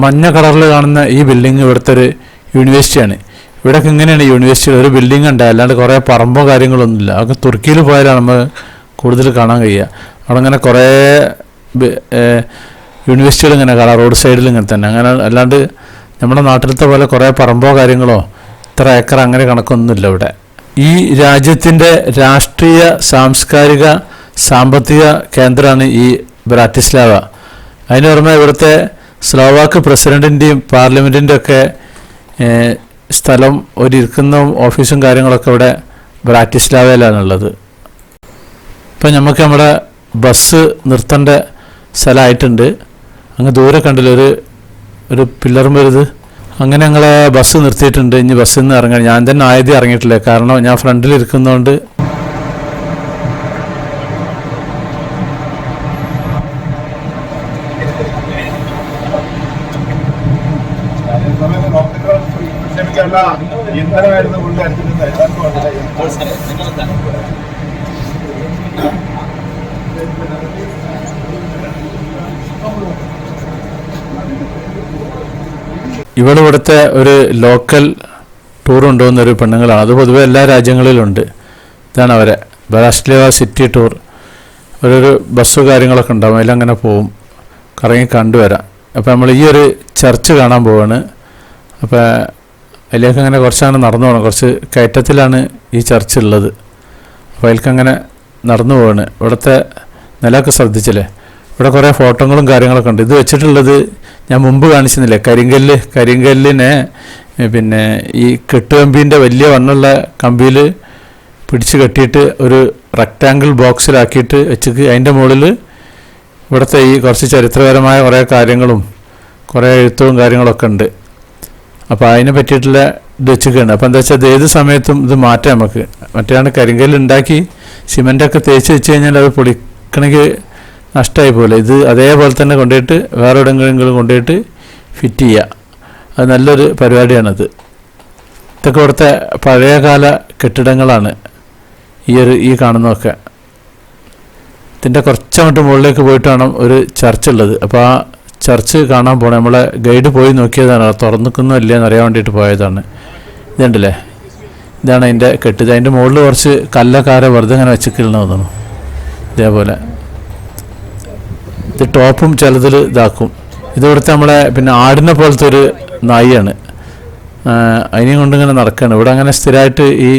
മഞ്ഞ കളറിൽ കാണുന്ന ഈ ബിൽഡിംഗ് ഇവിടുത്തെ ഒരു യൂണിവേഴ്സിറ്റിയാണ്. ഇവിടെയൊക്കെ ഇങ്ങനെയാണ് യൂണിവേഴ്സിറ്റി, ഒരു ബിൽഡിംഗ് ഉണ്ട്, അല്ലാണ്ട് കുറേ പറമ്പോ കാര്യങ്ങളൊന്നുമില്ല. അതൊക്കെ തുർക്കിയിൽ പോയാലാണ് നമ്മൾ കൂടുതൽ കാണാൻ കഴിയുക. അവിടെ ഇങ്ങനെ കുറേ യൂണിവേഴ്സിറ്റികൾ ഇങ്ങനെ കാണാം, റോഡ് സൈഡിൽ ഇങ്ങനെ തന്നെ. അങ്ങനെ അല്ലാണ്ട് നമ്മുടെ നാട്ടിലത്തെ പോലെ കുറേ പറമ്പോ കാര്യങ്ങളോ ഇത്ര ഏക്കർ അങ്ങനെ കണക്കൊന്നുമില്ല ഇവിടെ. ഈ രാജ്യത്തിൻ്റെ രാഷ്ട്രീയ, സാംസ്കാരിക, സാമ്പത്തിക കേന്ദ്രമാണ് ഈ ബ്രാറ്റിസ്ലാവ. അതിന് പുറമെ ഇവിടുത്തെ സ്ലോവാക്ക് പ്രസിഡന്റിൻ്റെയും പാർലമെൻറ്റിൻ്റെ ഒക്കെ സ്ഥലം, ഇരിക്കുന്ന ഓഫീസും കാര്യങ്ങളൊക്കെ ഇവിടെ ബ്രാറ്റിസ്ലാവയിലാണുള്ളത്. ഇപ്പം നമുക്ക് നമ്മുടെ ബസ് നിർത്തേണ്ട സ്ഥലമായിട്ടുണ്ട്. അങ്ങ് ദൂരെ കണ്ടില്ല ഒരു പില്ലറും വരുത്. അങ്ങനെ ഞങ്ങളെ ബസ് നിർത്തിയിട്ടുണ്ട്. ഇനി ബസ്സിൽ നിന്ന് ഇറങ്ങാൻ ഞാൻ തന്നെ ആദ്യം ഇറങ്ങിയിട്ടില്ല, കാരണം ഞാൻ ഫ്രണ്ടിൽ ഇരിക്കുന്നതുകൊണ്ട്. ഇവിടുത്തെ ഒരു ലോക്കൽ ടൂർ കൊണ്ടുപോകുന്നൊരു പെണ്ണുങ്ങളാണ്. അത് പൊതുവെ എല്ലാ രാജ്യങ്ങളിലുണ്ട്. ഇതാണ് അവരെ ബ്രാറ്റിസ്ലാവ സിറ്റി ടൂർ. ഒരു ബസ് കാര്യങ്ങളൊക്കെ ഉണ്ടാവും, അതിലങ്ങനെ പോവും, കറങ്ങി കണ്ടുവരാം. അപ്പോൾ നമ്മൾ ഈ ഒരു ചർച്ച് കാണാൻ പോവാണ്. അപ്പോൾ അതിലേക്ക് അങ്ങനെ കുറച്ചങ്ങനെ നടന്നു പോകണം. കുറച്ച് കയറ്റത്തിലാണ് ഈ ചർച്ച് ഉള്ളത്. അപ്പോൾ അതിലേക്കങ്ങനെ നടന്നു പോവാണ്. ഇവിടുത്തെ നിലമൊക്കെ ശ്രദ്ധിച്ചില്ലേ? ഇവിടെ കുറേ ഫോട്ടോകളും കാര്യങ്ങളൊക്കെ ഉണ്ട്. ഇത് വെച്ചിട്ടുള്ളത് ഞാൻ മുമ്പ് കാണിച്ചിരുന്നില്ലേ, കരിങ്കല്ലിനെ പിന്നെ ഈ കെട്ടുകമ്പീൻ്റെ വലിയ വണ്ണുള്ള കമ്പിയിൽ പിടിച്ച് കെട്ടിയിട്ട് ഒരു റെക്റ്റാങ്കിൾ ബോക്സിലാക്കിയിട്ട് വെച്ചിട്ട് അതിൻ്റെ മുകളിൽ ഇവിടുത്തെ ഈ കുറച്ച് ചരിത്രപരമായ കുറേ കാര്യങ്ങളും കുറേ എഴുത്തും കാര്യങ്ങളൊക്കെ ഉണ്ട്. അപ്പോൾ അതിനെ പറ്റിയിട്ടുള്ള ഇത് വെച്ചിട്ടുണ്ട്. അപ്പോൾ എന്താ വെച്ചാൽ അത് ഏത് സമയത്തും ഇത് മാറ്റാം നമുക്ക്. മറ്റേതാണ് കരിങ്കല്ല് ഉണ്ടാക്കി സിമെൻറ്റൊക്കെ തേച്ച് വെച്ച് കഴിഞ്ഞാൽ അത് പൊളിക്കണമെങ്കിൽ നഷ്ടമായി പോലെ. ഇത് അതേപോലെ തന്നെ കൊണ്ടുപോയിട്ട് വേറെ എവിടെയെങ്കിലും കൊണ്ടുപോയിട്ട് ഫിറ്റ് ചെയ്യുക. അത് നല്ലൊരു പരിപാടിയാണത്. ഇതൊക്കെ ഇവിടുത്തെ പഴയകാല കെട്ടിടങ്ങളാണ് ഈ കാണുന്നതൊക്കെ. ഇതിൻ്റെ കുറച്ചങ്ങോട്ട് മുകളിലേക്ക് പോയിട്ട് വേണം ഒരു ചർച്ച് ഉള്ളത്. അപ്പോൾ ആ ചർച്ച് കാണാൻ പോകണം. നമ്മളെ ഗൈഡ് പോയി നോക്കിയതാണ്, തുറന്നിക്കുന്നോ ഇല്ലയെന്ന് അറിയാൻ വേണ്ടിയിട്ട് പോയതാണ്. ഇതുണ്ടല്ലേ, ഇതാണ് അതിൻ്റെ കെട്ടിത്. അതിൻ്റെ മുകളിൽ കുറച്ച് കല്ലക്കാരെ വെറുതെ ഇങ്ങനെ വെച്ചിട്ടില്ലെന്ന് തോന്നുന്നു. ഇതേപോലെ ഇത് ടോപ്പും ചിലതിൽ ഇതാക്കും. ഇതിവിടുത്തെ നമ്മളെ പിന്നെ ആടിനെ പോലത്തെ ഒരു നായിയാണ്. അതിനെയും കൊണ്ടിങ്ങനെ നടക്കുകയാണ്. ഇവിടെ അങ്ങനെ സ്ഥിരമായിട്ട് ഈ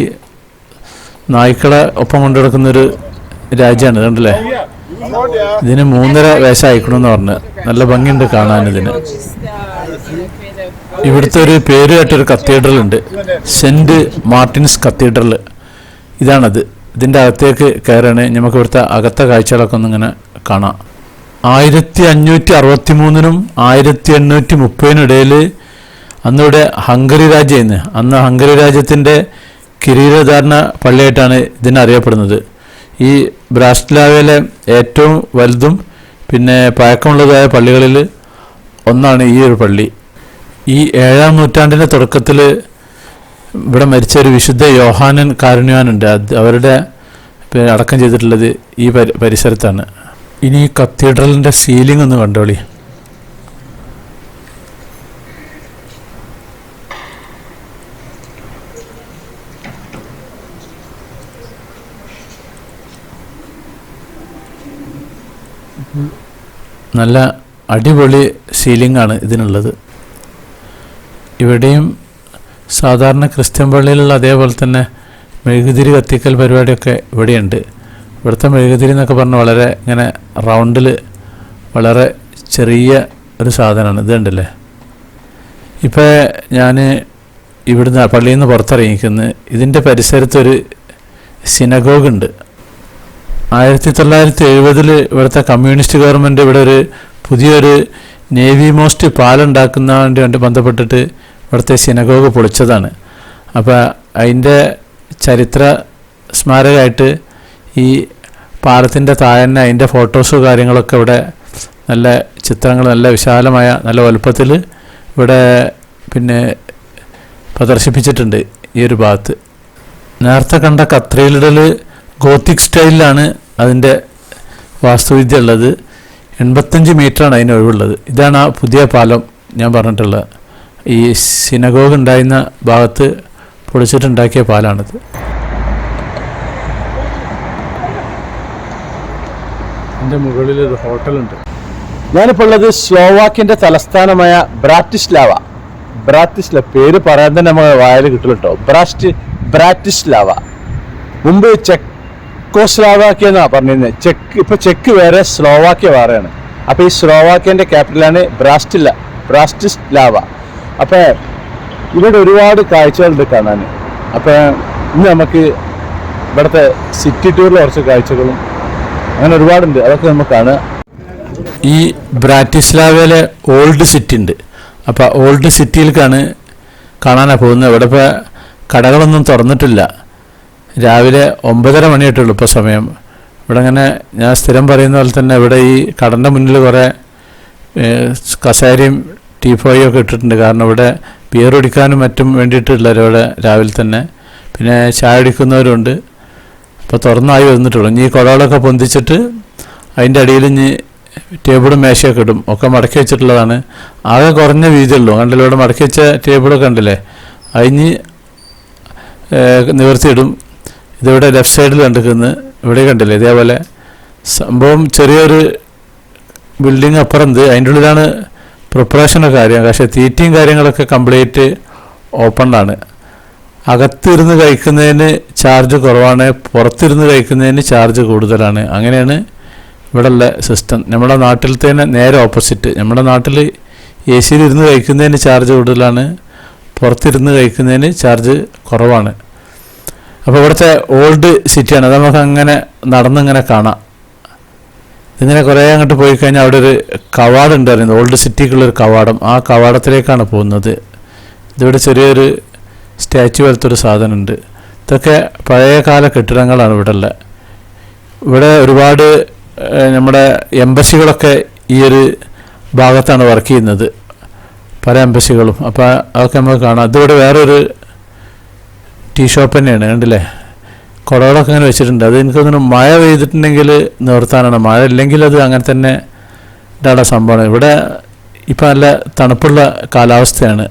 നായ്ക്കളെ ഒപ്പം കൊണ്ടു നടക്കുന്നൊരു രാജ്യമാണ്. കണ്ടല്ലേ, ഇതിന് 3.5 വയസ്സ് അയക്കണമെന്ന് പറഞ്ഞ്. നല്ല ഭംഗിയുണ്ട് കാണാൻ ഇതിന്. ഇവിടുത്തെ ഒരു പേര് കേട്ടൊരു കത്തീഡ്രൽ ഉണ്ട്, സെൻറ്റ് മാർട്ടിൻസ് കത്തീഡ്രൽ. ഇതാണത്. ഇതിൻ്റെ അകത്തേക്ക് കയറാണ്. നമുക്ക് ഇവിടുത്തെ അകത്തെ കാഴ്ചകളൊക്കെ ഒന്നിങ്ങനെ കാണാം. 1563 1830 ഇടയിൽ അന്നിവിടെ ഹംഗറി രാജ്യമായിരുന്നു. അന്ന് ഹംഗറി രാജ്യത്തിൻ്റെ കിരീടധാരണ പള്ളിയായിട്ടാണ് ഇതിനറിയപ്പെടുന്നത്. ഈ ബ്രാറ്റിസ്ലാവയിലെ ഏറ്റവും വലുതും പിന്നെ പഴക്കമുള്ളതായ പള്ളികളിൽ ഒന്നാണ് ഈ ഒരു പള്ളി. ഈ 7-ാം നൂറ്റാണ്ടിൻ്റെ തുടക്കത്തിൽ ഇവിടെ മരിച്ച ഒരു വിശുദ്ധ യോഹാനൻ കാരുണ്യവാനുണ്ട്. അവരുടെ അടക്കം ചെയ്തിട്ടുള്ളത് ഈ പരിസരത്താണ്. ഇനി ഈ കത്തീഡ്രലിൻ്റെ സീലിംഗ് ഒന്ന് കണ്ടോളി. നല്ല അടിപൊളി സീലിംഗ് ആണ് ഇതിനുള്ളത്. ഇവിടെയും സാധാരണ ക്രിസ്ത്യൻ പള്ളിയിലുള്ള അതേപോലെ തന്നെ മെഴുകുതിരി കത്തിക്കൽ പരിപാടിയൊക്കെ ഇവിടെയുണ്ട്. ഇവിടുത്തെ മെഴുകുതിരി എന്നൊക്കെ പറഞ്ഞാൽ വളരെ ഇങ്ങനെ റൗണ്ടിൽ വളരെ ചെറിയ ഒരു സാധനമാണ്. ഇത് കണ്ടില്ലേ? ഇപ്പോൾ ഞാൻ ഇവിടുന്ന് പള്ളിയിൽ നിന്ന് പുറത്തിറങ്ങിക്കുന്നത് ഇതിൻ്റെ പരിസരത്തൊരു സിനഗോഗ് ഉണ്ട്. 1970 ഇവിടുത്തെ കമ്മ്യൂണിസ്റ്റ് ഗവൺമെൻറ് ഇവിടെ ഒരു പുതിയൊരു നേവി മോസ്റ്റ് പാലുണ്ടാക്കുന്നതിന് ബന്ധപ്പെട്ടിട്ട് ഇവിടുത്തെ സിനഗോഗ് പൊളിച്ചതാണ്. അപ്പോൾ അതിൻ്റെ ചരിത്ര സ്മാരകമായിട്ട് ഈ പാലത്തിൻ്റെ താഴെ അതിൻ്റെ ഫോട്ടോസ് കാര്യങ്ങളൊക്കെ ഇവിടെ നല്ല ചിത്രങ്ങൾ നല്ല വിശാലമായ നല്ല വലുപ്പത്തിൽ ഇവിടെ പിന്നെ പ്രദർശിപ്പിച്ചിട്ടുണ്ട് ഈ ഒരു ഭാഗത്ത്. നേരത്തെ കണ്ട കത്തീഡ്രൽ ഗോത്തിക് സ്റ്റൈലിലാണ് അതിൻ്റെ വാസ്തുവിദ്യ ഉള്ളത്. 85 മീറ്ററാണ് അതിന് ഒഴിവുള്ളത്. ഇതാണ് ആ പുതിയ പാലം ഞാൻ പറഞ്ഞിട്ടുള്ളത്. ഈ സിനഗോഗ് ഉണ്ടായിരുന്ന ഭാഗത്ത് പൊളിച്ചിട്ടുണ്ടാക്കിയ പാലാണിത്. എൻ്റെ മുകളിലൊരു ഹോട്ടലുണ്ട്. ഞാനിപ്പോൾ ഉള്ളത് സ്ലോവാക്യൻ്റെ തലസ്ഥാനമായ ബ്രാറ്റിസ്ലാവ. പേര് പറയാൻ തന്നെ നമ്മൾ വായിൽ കിട്ടും കേട്ടോ. ബ്രാറ്റിസ്ലാവ. മുമ്പ് ചെക്കോസ്ലോവാക്യ എന്നാണ് പറഞ്ഞിരുന്നത്. ഇപ്പൊ ചെക്ക് വേറെ, സ്ലോവാക്യ വേറെയാണ്. അപ്പൊ ഈ സ്ലോവാക്യന്റെ ക്യാപിറ്റലാണ് ബ്രാറ്റിസ്ലാവ. അപ്പൊ ഇവിടെ ഒരുപാട് കാഴ്ചകളുണ്ട് കാണാൻ. അപ്പൊ ഇന്ന് നമുക്ക് ഇവിടുത്തെ സിറ്റി ടൂറിലെ കുറച്ച് കാഴ്ചകളും അങ്ങനെ ഒരുപാടുണ്ട്, അതൊക്കെ നമുക്ക് കാണുക. ഈ ബ്രാറ്റിസ്ലാവയിലെ ഓൾഡ് സിറ്റി ഉണ്ട്. അപ്പോൾ ഓൾഡ് സിറ്റിയിലേക്കാണ് കാണാനാണ് പോകുന്നത്. ഇവിടെ ഇപ്പോൾ കടകളൊന്നും തുറന്നിട്ടില്ല. രാവിലെ 9:30 മണിയായിട്ടുള്ളൂ ഇപ്പോൾ സമയം. ഇവിടെ ഇങ്ങനെ ഞാൻ സ്ഥിരം പറയുന്ന പോലെ തന്നെ ഇവിടെ ഈ കടൻ്റെ മുന്നിൽ കുറേ കസേരയും ടീപ്പോയും ഒക്കെ ഇട്ടിട്ടുണ്ട്. കാരണം ഇവിടെ ബിയർ കുടിക്കാനും മറ്റും വേണ്ടിയിട്ടുള്ളവർ ഇവിടെ രാവിലെ തന്നെ. പിന്നെ ചായ കുടിക്കുന്നവരുണ്ട്. ഇപ്പോൾ തുറന്നായി വന്നിട്ടുള്ളൂ. ഇനി ഈ കുടകളൊക്കെ പൊന്തിച്ചിട്ട് അതിൻ്റെ അടിയിൽ ഇനി ടേബിളും മേശയൊക്കെ ഇടും. ഒക്കെ മടക്കി വെച്ചിട്ടുള്ളതാണ്. ആകെ കുറഞ്ഞ വീതിയുള്ളൂ. കണ്ടില്ലേ, ഇവിടെ മടക്കി വെച്ച ടേബിളൊക്കെ ഉണ്ടല്ലേ, അതിന് നിവർത്തിയിടും. ഇതിവിടെ ലെഫ്റ്റ് സൈഡിൽ കണ്ടിരിക്കുന്നത്, ഇവിടെ കണ്ടില്ലേ ഇതേപോലെ സംഭവം. ചെറിയൊരു ബിൽഡിങ് അപ്പുറത്ത്, അതിൻ്റെ ഉള്ളിലാണ് പ്രിപ്പറേഷനൊക്കെ കാര്യം. പക്ഷേ തീറ്റയും കാര്യങ്ങളൊക്കെ കംപ്ലീറ്റ് ഓപ്പണാണ്. അകത്തിരുന്ന് കഴിക്കുന്നതിന് ചാർജ് കുറവാണ്, പുറത്തിരുന്ന് കഴിക്കുന്നതിന് ചാർജ് കൂടുതലാണ്. അങ്ങനെയാണ് ഇവിടെയുള്ള സിസ്റ്റം. നമ്മുടെ നാട്ടിലത്തേന് നേരെ ഓപ്പോസിറ്റ്. നമ്മുടെ നാട്ടിൽ എ സിയിൽ ഇരുന്ന് കഴിക്കുന്നതിന് ചാർജ് കൂടുതലാണ്, പുറത്തിരുന്ന് കഴിക്കുന്നതിന് ചാർജ് കുറവാണ്. അപ്പോൾ ഇവിടുത്തെ ഓൾഡ് സിറ്റിയാണ്. അത് നമുക്ക് അങ്ങനെ നടന്നിങ്ങനെ കാണാം. ഇതിങ്ങനെ കുറേ അങ്ങോട്ട് പോയി കഴിഞ്ഞാൽ അവിടെ ഒരു കവാടം പറയുന്നത്, ഓൾഡ് സിറ്റിക്കുള്ളൊരു കവാടം. ആ കവാടത്തിലേക്കാണ് പോകുന്നത്. ഇതിവിടെ ചെറിയൊരു സ്റ്റാച്ചു പോലത്തെ ഒരു സാധനമുണ്ട്. ഇതൊക്കെ പഴയകാല കെട്ടിടങ്ങളാണ് ഇവിടെ ഉള്ളത്. ഇവിടെ ഒരുപാട് നമ്മുടെ എംബസികളൊക്കെ ഈ ഒരു ഭാഗത്താണ് വർക്ക് ചെയ്യുന്നത്, പല എംബസികളും. അപ്പോൾ അതൊക്കെ നമുക്ക് കാണാം. അതിവിടെ വേറൊരു ടീ ഷോപ്പ് തന്നെയാണ്, കണ്ടില്ലേ. കുടകളൊക്കെ അങ്ങനെ വെച്ചിട്ടുണ്ട്. അത് എനിക്ക് തോന്നുന്നു മഴ പെയ്തിട്ടുണ്ടെങ്കിൽ നിവർത്താനാണ്. മഴ ഇല്ലെങ്കിൽ അത് അങ്ങനെ തന്നെ ഇതാണ് സംഭവം. ഇവിടെ ഇപ്പം നല്ല തണുപ്പുള്ള കാലാവസ്ഥയാണ്.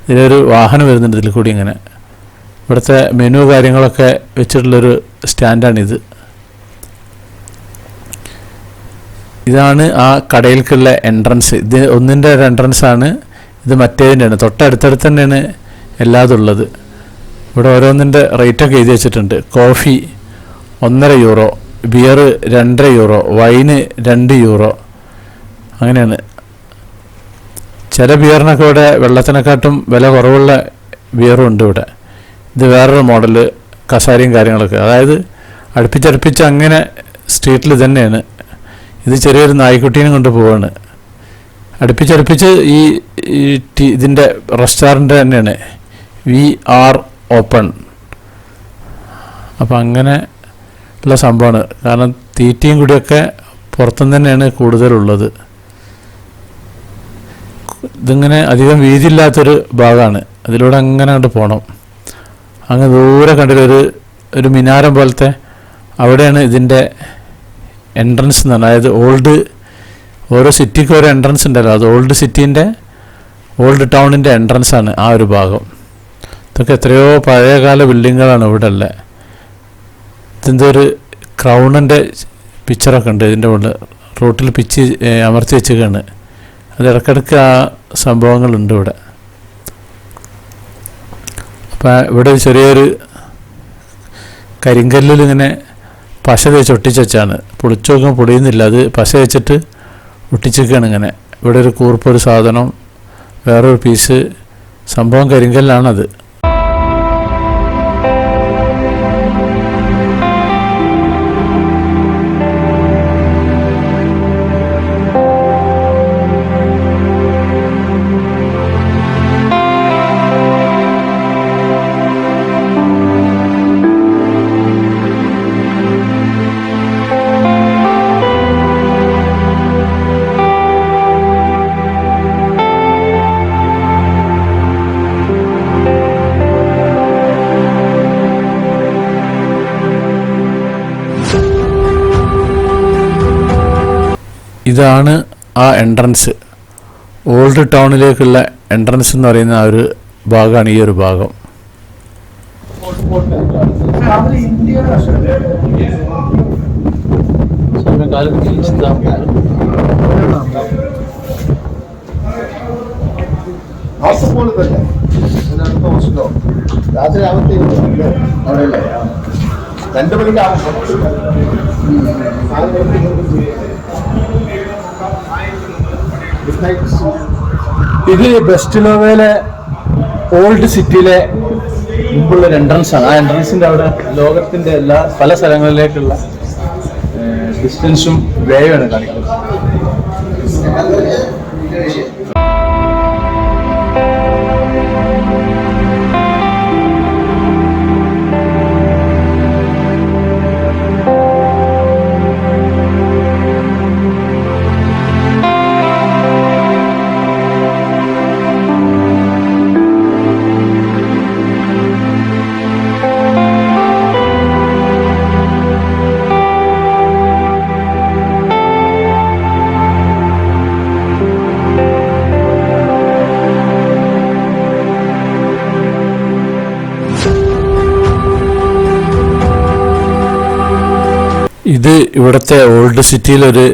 ഇതിലൊരു വാഹനം വരുന്നുണ്ട് ഇതിൽ കൂടി. ഇങ്ങനെ ഇവിടുത്തെ മെനു കാര്യങ്ങളൊക്കെ വെച്ചിട്ടുള്ളൊരു സ്റ്റാൻഡാണിത്. ഇതാണ് ആ കടയിലേക്കുള്ള എൻട്രൻസ്. ഇത് ഒന്നിൻ്റെ ഒരു എൻട്രൻസാണ്, ഇത് മറ്റേതിൻ്റെയാണ്. തൊട്ടടുത്തടുത്ത് തന്നെയാണ് എല്ലാതും ഉള്ളത്. ഇവിടെ ഓരോന്നിൻ്റെ റേറ്റൊക്കെ എഴുതി വെച്ചിട്ടുണ്ട്. Coffee €1.5, beer €2.5, wine €2. അങ്ങനെയാണ്. ചില ബിയറിനൊക്കെ ഇവിടെ വെള്ളത്തിനെക്കാട്ടും വില കുറവുള്ള ബിയറും ഉണ്ട് ഇവിടെ. ഇത് വേറൊരു മോഡല് കസാരയും കാര്യങ്ങളൊക്കെ. അതായത് അടുപ്പിച്ചടുപ്പിച്ച് അങ്ങനെ സ്ട്രീറ്റിൽ തന്നെയാണ്. ഇത് ചെറിയൊരു നായ്ക്കുട്ടീനെ കൊണ്ട് പോവാണ്. അടുപ്പിച്ചടുപ്പിച്ച് ഈ ഇതിൻ്റെ റെസ്റ്റോറൻറ്റ് തന്നെയാണ്, VR ഓപ്പൺ. അപ്പം അങ്ങനെ ഉള്ള സംഭവമാണ്. കാരണം തീറ്റയും കൂടിയൊക്കെ പുറത്തുനിന്ന് തന്നെയാണ് കൂടുതലുള്ളത്. ഇതിങ്ങനെ അധികം വീതിയില്ലാത്തൊരു ഭാഗമാണ്. അതിലൂടെ അങ്ങനെ അങ്ങോട്ട് പോകണം. അങ്ങ് ദൂരെ കണ്ടിട്ട് ഒരു മിനാരം പോലത്തെ, അവിടെയാണ് ഇതിൻ്റെ എൻട്രൻസ് എന്ന് പറഞ്ഞാൽ. അതായത് ഓരോ സിറ്റിക്ക് ഓരോ എൻട്രൻസ് ഉണ്ടല്ലോ, അത് ഓൾഡ് സിറ്റീൻ്റെ, ഓൾഡ് ടൗണിൻ്റെ എൻട്രൻസാണ് ആ ഒരു ഭാഗം. ഇതൊക്കെ എത്രയോ പഴയകാല ബിൽഡിങ്ങുകളാണ് ഇവിടെ ഉള്ളത്. ഇതിൻ്റെ ഒരു ക്രൗണിൻ്റെ പിക്ചറൊക്കെ ഉണ്ട് ഇതിൻ്റെ ഉള്ളിൽ. റോട്ടിൽ പിച്ച് അമർത്തി വെച്ചൊക്കെയാണ്. അത് ഇടയ്ക്കിടയ്ക്ക് ആ സംഭവങ്ങളുണ്ട് ഇവിടെ. അപ്പം ഇവിടെ ചെറിയൊരു കരിങ്കല്ലിൽ ഇങ്ങനെ പശ തേച്ച് ഒട്ടിച്ച് വെച്ചാണ്. പൊളിച്ചു നോക്കുമ്പോൾ പൊടിയുന്നില്ല, അത് പശ വെച്ചിട്ട് ഒട്ടിച്ചൊക്കെയാണ് ഇങ്ങനെ. ഇവിടെ ഒരു കൂർപ്പൊരു സാധനം, വേറൊരു പീസ് സംഭവം കരിങ്കല്ലാണത്. ഇതാണ് ആ എൻട്രൻസ്. ഓൾഡ് ടൗണിലേക്കുള്ള എൻട്രൻസ് എന്ന് പറയുന്ന ആ ഒരു ഭാഗമാണ് ഈ ഒരു ഭാഗം. രാത്രി ആവത്തേക്ക് 2 മണിക്ക് ഇത് ബ്രസ്റ്റിലോവയിലെ ഓൾഡ് സിറ്റിയിലെ മുമ്പുള്ള ഒരു എൻട്രൻസ് ആണ്. ആ എൻട്രൻസിന്റെ അവിടെ ലോകത്തിന്റെ പല സ്ഥലങ്ങളിലേക്കുള്ള ഡിസ്റ്റൻസും വേയാണ് കാണിക്കുന്നത്. ഇത് ഇവിടുത്തെ ഓൾഡ് സിറ്റിയിലൊരു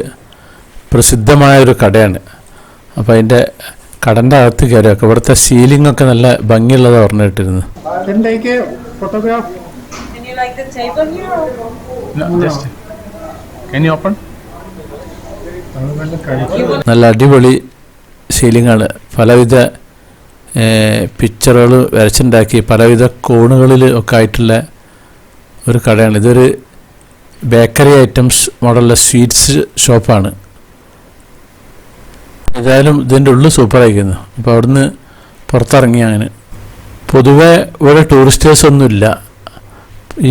പ്രസിദ്ധമായൊരു കടയാണ്. അപ്പോൾ അതിൻ്റെ കടൻ്റെ അകത്ത് കയറിയൊക്കെ ഇവിടുത്തെ സീലിംഗ് ഒക്കെ നല്ല ഭംഗിയുള്ളതാണ് പറഞ്ഞിട്ടിരുന്നു. നല്ല അടിപൊളി സീലിംഗ് ആണ്. പലവിധ പിക്ചറുകൾ വരച്ചുണ്ടാക്കി പലവിധ കോണുകളിൽ ഒക്കെ ആയിട്ടുള്ള ഒരു കടയാണ്. ഇതൊരു ബേക്കറി ഐറ്റംസ് മോഡലുള്ള സ്വീറ്റ്സ് ഷോപ്പാണ്. ഏതായാലും ഇതിൻ്റെ ഉള്ളിൽ സൂപ്പറായിരിക്കുന്നു. അപ്പോൾ അവിടുന്ന് പുറത്തിറങ്ങി. അങ്ങനെ പൊതുവെ ഇവിടെ ടൂറിസ്റ്റേഴ്സ് ഒന്നുമില്ല.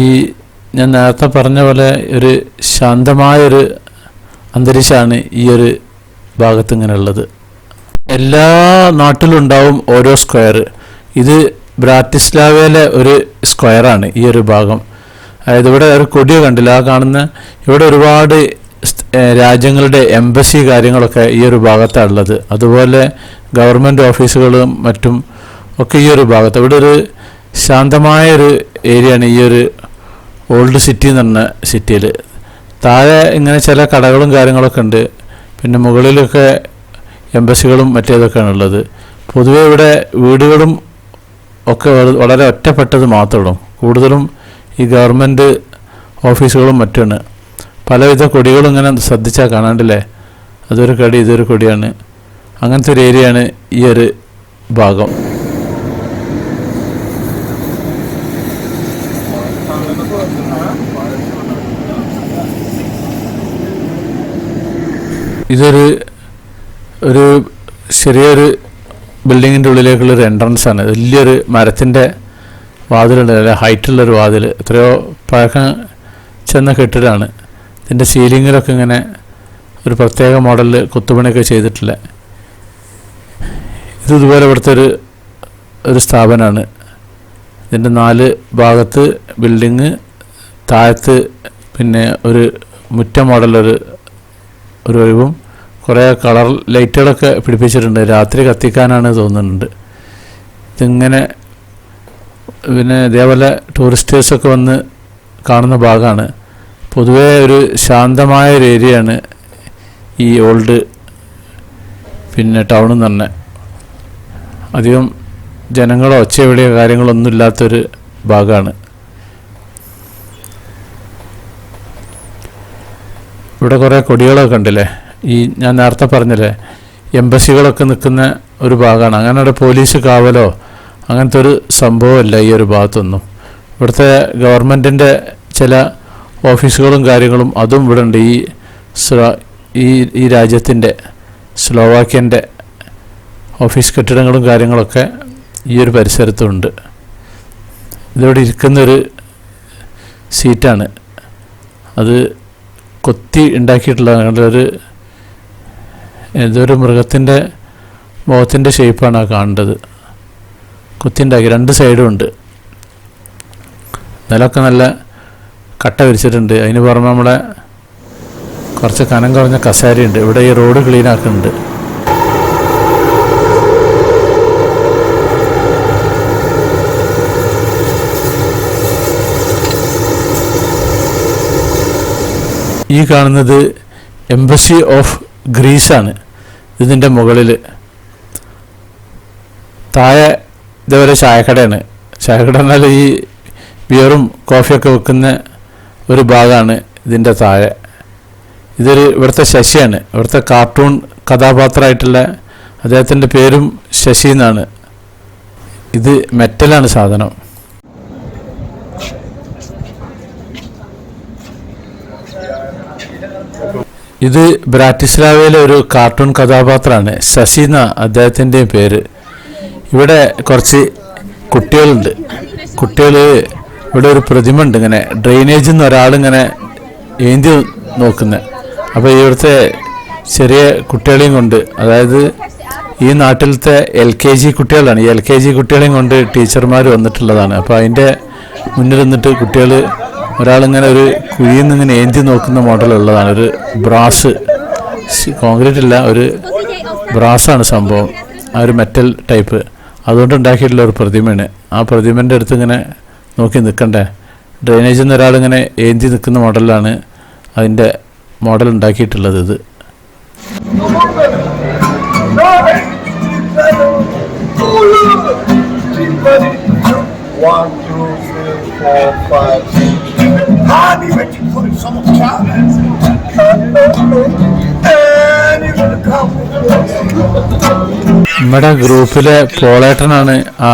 ഈ ഞാൻ നേരത്തെ പറഞ്ഞ പോലെ ഒരു ശാന്തമായൊരു അന്തരീക്ഷമാണ് ഈ ഒരു ഭാഗത്ത് ഇങ്ങനെ ഉള്ളത്. എല്ലാ നാട്ടിലും ഉണ്ടാവും ഓരോ സ്ക്വയർ. ഇത് ബ്രാറ്റിസ്ലാവയിലെ ഒരു സ്ക്വയറാണ് ഈ ഒരു ഭാഗം. അതായത് ഇവിടെ ഒരു കൊടിയോ കണ്ടില്ല, ആ കാണുന്ന ഇവിടെ ഒരുപാട് രാജ്യങ്ങളുടെ എംബസി കാര്യങ്ങളൊക്കെ ഈ ഒരു ഭാഗത്താണ് ഉള്ളത്. അതുപോലെ ഗവൺമെൻറ് ഓഫീസുകളും മറ്റും ഒക്കെ ഈ ഒരു ഭാഗത്ത്. ഇവിടെ ഒരു ശാന്തമായൊരു ഏരിയയാണ് ഈ ഒരു ഓൾഡ് സിറ്റി എന്ന് പറഞ്ഞ സിറ്റിയിൽ. താഴെ ഇങ്ങനെ ചില കടകളും കാര്യങ്ങളൊക്കെ ഉണ്ട്. പിന്നെ മുകളിലൊക്കെ എംബസികളും മറ്റേതൊക്കെയാണ് ഉള്ളത്. പൊതുവെ ഇവിടെ വീടുകളും ഒക്കെ വളരെ ഒറ്റപ്പെട്ടത് മാത്രമേ. കൂടുതലും ഈ ഗവൺമെൻറ് ഓഫീസുകളും മറ്റുമാണ്. പലവിധ കൊടികളും ഇങ്ങനെ ശ്രദ്ധിച്ചാൽ കാണാണ്ടില്ലേ, അതൊരു കൊടി ഇതൊരു കൊടിയാണ്. അങ്ങനത്തെ ഒരു ഏരിയയാണ് ഈ ഒരു ഭാഗം. ഇതൊരു ചെറിയൊരു ബിൽഡിങ്ങിൻ്റെ ഉള്ളിലേക്കുള്ളൊരു എൻട്രൻസ് ആണ്. വലിയൊരു മരത്തിൻ്റെ വാതിലുണ്ട്, അല്ല ഹൈറ്റുള്ളൊരു വാതിൽ. എത്രയോ പഴക്കം ചെന്ന കെട്ടിടമാണ്. ഇതിൻ്റെ സീലിങ്ങിലൊക്കെ ഇങ്ങനെ ഒരു പ്രത്യേക മോഡലിൽ കൊത്തുപണിയൊക്കെ ചെയ്തിട്ടില്ല. ഇതുപോലെ ഇവിടുത്തെ ഒരു സ്ഥാപനമാണ്. ഇതിൻ്റെ 4 ഭാഗത്ത് ബിൽഡിങ്, താഴത്ത് പിന്നെ ഒരു മുറ്റ മോഡലൊരു ഒഴിവും കുറേ കളർ ലൈറ്റുകളൊക്കെ പിടിപ്പിച്ചിട്ടുണ്ട്. രാത്രി കത്തിക്കാനാണ് തോന്നുന്നുണ്ട്. ഇതിങ്ങനെ പിന്നെ ഇതേപോലെ ടൂറിസ്റ്റേഴ്സൊക്കെ വന്ന് കാണുന്ന ഭാഗമാണ്. പൊതുവേ ഒരു ശാന്തമായ ഒരു ഏരിയയാണ് ഈ ഓൾഡ് പിന്നെ ടൗൺ എന്ന് പറഞ്ഞാൽ. അധികം ജനങ്ങളോ ഒച്ചവിളിയോ കാര്യങ്ങളൊന്നും ഇല്ലാത്തൊരു ഭാഗമാണ്. ഇവിടെ കുറേ കൊടികളൊക്കെ ഉണ്ടല്ലേ, ഈ ഞാൻ നേരത്തെ പറഞ്ഞില്ലേ എംബസികളൊക്കെ നിൽക്കുന്ന ഒരു ഭാഗമാണ്. അങ്ങനെ അവിടെ പോലീസ് കാവലോ അങ്ങനത്തെ ഒരു സംഭവമല്ല ഈ ഒരു ഭാഗത്തൊന്നും. ഇവിടുത്തെ ഗവൺമെൻറ്റിൻ്റെ ചില ഓഫീസുകളും കാര്യങ്ങളും അതും ഇവിടെ ഉണ്ട്. ഈ രാജ്യത്തിൻ്റെ സ്ലോവാക്യൻ്റെ ഓഫീസ് കെട്ടിടങ്ങളും കാര്യങ്ങളൊക്കെ ഈ ഒരു പരിസരത്തുണ്ട്. ഇതിവിടെ ഇരിക്കുന്നൊരു സീറ്റാണ്. അത് കൊത്തി ഉണ്ടാക്കിയിട്ടുള്ള ഏതൊരു മൃഗത്തിൻ്റെ മുഖത്തിൻ്റെ ഷേപ്പാണ് ആ കാണേണ്ടത്. കൊത്തി ഉണ്ടാക്കി 2 സൈഡും ഉണ്ട്. നിലമൊക്കെ നല്ല കട്ട വിരിച്ചിട്ടുണ്ട്. അതിന് പുറമെ നമ്മളെ കുറച്ച് കനം കുറഞ്ഞ കസേരയുണ്ട്. ഇവിടെ ഈ റോഡ് ക്ലീൻ ആക്കുന്നുണ്ട്. ഈ കാണുന്നത് എംബസി ഓഫ് ഗ്രീസാണ്. ഇതിൻ്റെ മുകളിൽ താഴെ ഇതേപോലെ ചായക്കടയാണ്. ചായക്കട എന്നാൽ ഈ ബിയറും കോഫിയൊക്കെ വെക്കുന്ന ഒരു ഭാഗമാണ് ഇതിൻ്റെ താഴെ. ഇവിടുത്തെ ശശിയാണ്, ഇവിടുത്തെ കാർട്ടൂൺ കഥാപാത്രമായിട്ടുള്ള അദ്ദേഹത്തിൻ്റെ പേരും ശശി എന്നാണ്. ഇത് മെറ്റലാണ് സാധനം. ഇത് ബ്രാറ്റിസ്ലാവയിലെ ഒരു കാർട്ടൂൺ കഥാപാത്രമാണ്, ശശി എന്ന അദ്ദേഹത്തിൻ്റെയും പേര്. ഇവിടെ കുറച്ച് കുട്ടികളുണ്ട്. കുട്ടികൾ ഇവിടെ ഒരു പ്രതിമ ഉണ്ട്, ഇങ്ങനെ ഡ്രെയിനേജിൽ നിന്ന് ഒരാളിങ്ങനെ ഏന്തി നോക്കുന്നത്. അപ്പോൾ ഇവിടുത്തെ ചെറിയ കുട്ടികളെയും കൊണ്ട്, അതായത് ഈ നാട്ടിലത്തെ LKG കുട്ടികളാണ്, ഈ LKG കുട്ടികളെയും കൊണ്ട് ടീച്ചർമാർ വന്നിട്ടുള്ളതാണ്. അപ്പോൾ അതിൻ്റെ മുന്നിൽ നിന്നിട്ട് കുട്ടികൾ ഒരാളിങ്ങനെ ഒരു കുഴിയിൽ നിന്ന് ഇങ്ങനെ ഏന്തി നോക്കുന്ന മോഡലുള്ളതാണ്. ഒരു ബ്രാസ്, കോൺക്രീറ്റ് ഇല്ല, ഒരു ബ്രാസാണ് സംഭവം, ആ ഒരു മെറ്റൽ ടൈപ്പ്, അതുകൊണ്ട് ഉണ്ടാക്കിയിട്ടുള്ള ഒരു പ്രതിമയാണ്. ആ പ്രതിമേൻ്റെ അടുത്ത് ഇങ്ങനെ നോക്കി നിൽക്കണ്ടേ, ഡ്രെയിനേജിൽ നിന്ന് ഒരാളിങ്ങനെ ഏന്തി നിൽക്കുന്ന മോഡലാണ് അതിൻ്റെ മോഡൽ ഉണ്ടാക്കിയിട്ടുള്ളത്. ഇത് നമ്മുടെ ഗ്രൂപ്പിലെ പോളേട്ടനാണ് ആ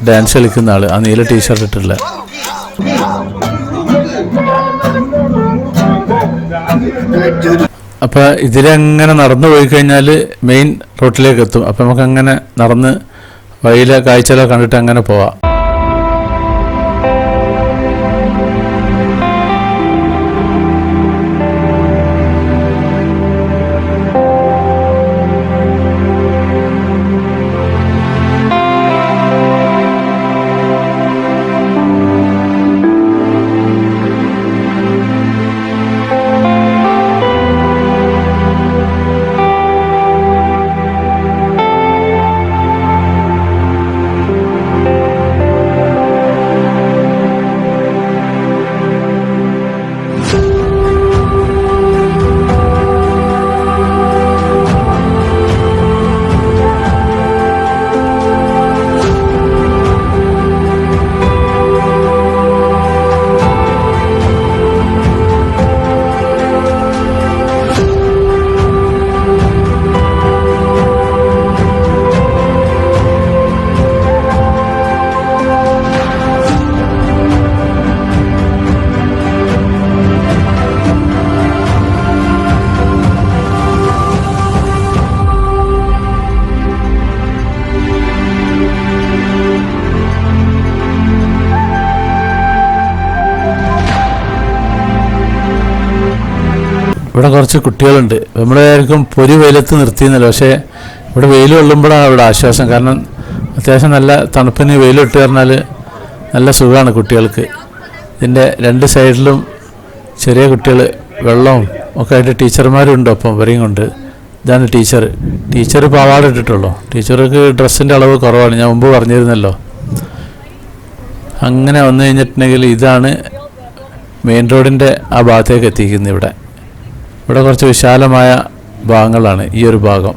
ഡാൻസ് കളിക്കുന്ന ആള്, ആ നീല ടീഷർട്ട് ഇട്ടുള്ള. അപ്പൊ ഇതിലെങ്ങനെ നടന്നു പോയി കഴിഞ്ഞാൽ മെയിൻ റോട്ടിലേക്ക് എത്തും. അപ്പൊ നമുക്ക് അങ്ങനെ നടന്ന് വഴിയിലെ കാഴ്ചകളൊക്കെ കണ്ടിട്ട് അങ്ങനെ പോവാം. ഇവിടെ കുറച്ച് കുട്ടികളുണ്ട്. നമ്മളായിരിക്കും പൊരി വെയിലത്ത് നിർത്തിയെന്നല്ല, പക്ഷേ ഇവിടെ വെയിൽ കൊള്ളുമ്പോഴാണ് ഇവിടെ ആശ്വാസം. കാരണം അത്യാവശ്യം നല്ല തണുപ്പിന് വെയിലിട്ട് പറഞ്ഞാൽ നല്ല സുഖമാണ് കുട്ടികൾക്ക്. ഇതിൻ്റെ രണ്ട് സൈഡിലും ചെറിയ കുട്ടികൾ വെള്ളവും ഒക്കെ ആയിട്ട് ടീച്ചർമാരുണ്ട് ഒപ്പം ഇവരെയും കൊണ്ട്. ഇതാണ് ടീച്ചർ പാവാട ഇട്ടിട്ടുള്ളൂ. ടീച്ചർക്ക് ഡ്രസ്സിൻ്റെ അളവ് കുറവാണ്, ഞാൻ മുമ്പ് പറഞ്ഞിരുന്നല്ലോ. അങ്ങനെ വന്നു കഴിഞ്ഞിട്ടുണ്ടെങ്കിൽ ഇതാണ് മെയിൻ റോഡിൻ്റെ ആ ഭാഗത്തേക്ക് എത്തിക്കുന്നത്. ഇവിടെ കുറച്ച് വിശാലമായ ഭാഗങ്ങളാണ് ഈ ഒരു ഭാഗം.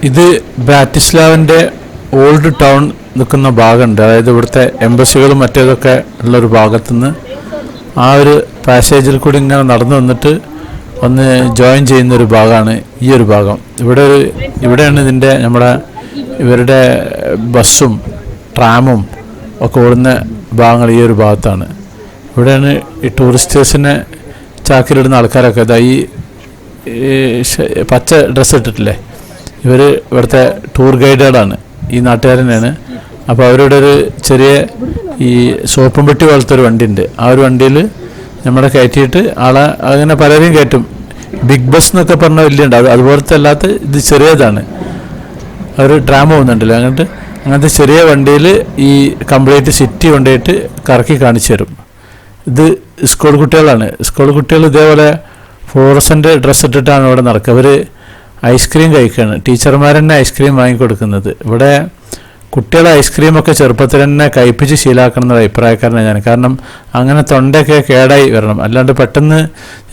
ഇത് ബ്രാറ്റിസ്ലാവിൻ്റെ ഓൾഡ് ടൗൺ നിൽക്കുന്ന ഭാഗമുണ്ട്, അതായത് ഇവിടുത്തെ എംബസികളും മറ്റേതൊക്കെ ഉള്ളൊരു ഭാഗത്തുനിന്ന് ആ ഒരു പാസേജിൽ കൂടി ഇങ്ങനെ നടന്നു വന്നിട്ട് ഒന്ന് ജോയിൻ ചെയ്യുന്നൊരു ഭാഗമാണ് ഈ ഒരു ഭാഗം. ഇവിടെയാണ് ഇതിൻ്റെ ഇവരുടെ ബസ്സും ട്രാമും ഒക്കെ ഓടുന്ന ഭാഗങ്ങൾ ഈ ഒരു ഭാഗത്താണ്. ഇവിടെയാണ് ഈ ടൂറിസ്റ്റേഴ്സിനെ ചാക്കിലിടുന്ന ആൾക്കാരൊക്കെ ഈ പച്ച ഡ്രസ്സ് ഇട്ടിട്ടില്ലേ, ഇവർ ഇവിടുത്തെ ടൂർ ഗൈഡുകളാണ്, ഈ നാട്ടുകാരനാണ്. അപ്പോൾ അവരുടെ ഒരു ചെറിയ ഈ സോപ്പും പെട്ടി പോലത്തെ ഒരു വണ്ടിയുണ്ട്. ആ ഒരു വണ്ടിയിൽ നമ്മളെ കയറ്റിയിട്ട് ആളെ അങ്ങനെ പലരെയും കയറ്റും. ബിഗ് ബസ് എന്നൊക്കെ പറഞ്ഞാൽ വലിയുണ്ട്, അതുപോലത്തെ അല്ലാത്ത ഇത് ചെറിയതാണ്. അവർ ട്രാം പോകുന്നുണ്ടല്ലോ, അങ്ങനത്തെ ചെറിയ വണ്ടിയിൽ ഈ കംപ്ലീറ്റ് സിറ്റി കൊണ്ടുപോയിട്ട് കറക്കി കാണിച്ചു തരും. ഇത് സ്കൂൾ കുട്ടികളാണ്. സ്കൂൾ കുട്ടികൾ ഇതേപോലെ ഫ്ലോറസൻ്റ് ഡ്രസ്സ് ഇട്ടിട്ടാണ് ഇവിടെ നടക്കുക. അവർ ഐസ്ക്രീം കഴിക്കുകയാണ്. ടീച്ചർമാർ തന്നെ ഐസ്ക്രീം വാങ്ങിക്കൊടുക്കുന്നത്. ഇവിടെ കുട്ടികളെ ഐസ്ക്രീമൊക്കെ ചെറുപ്പത്തിൽ തന്നെ കഴിപ്പിച്ച് ശീലാക്കണം എന്നൊരു അഭിപ്രായക്കാരനാണ് ഞാൻ. കാരണം അങ്ങനെ തൊണ്ടയൊക്കെ കേടായി വരണം, അല്ലാണ്ട് പെട്ടെന്ന്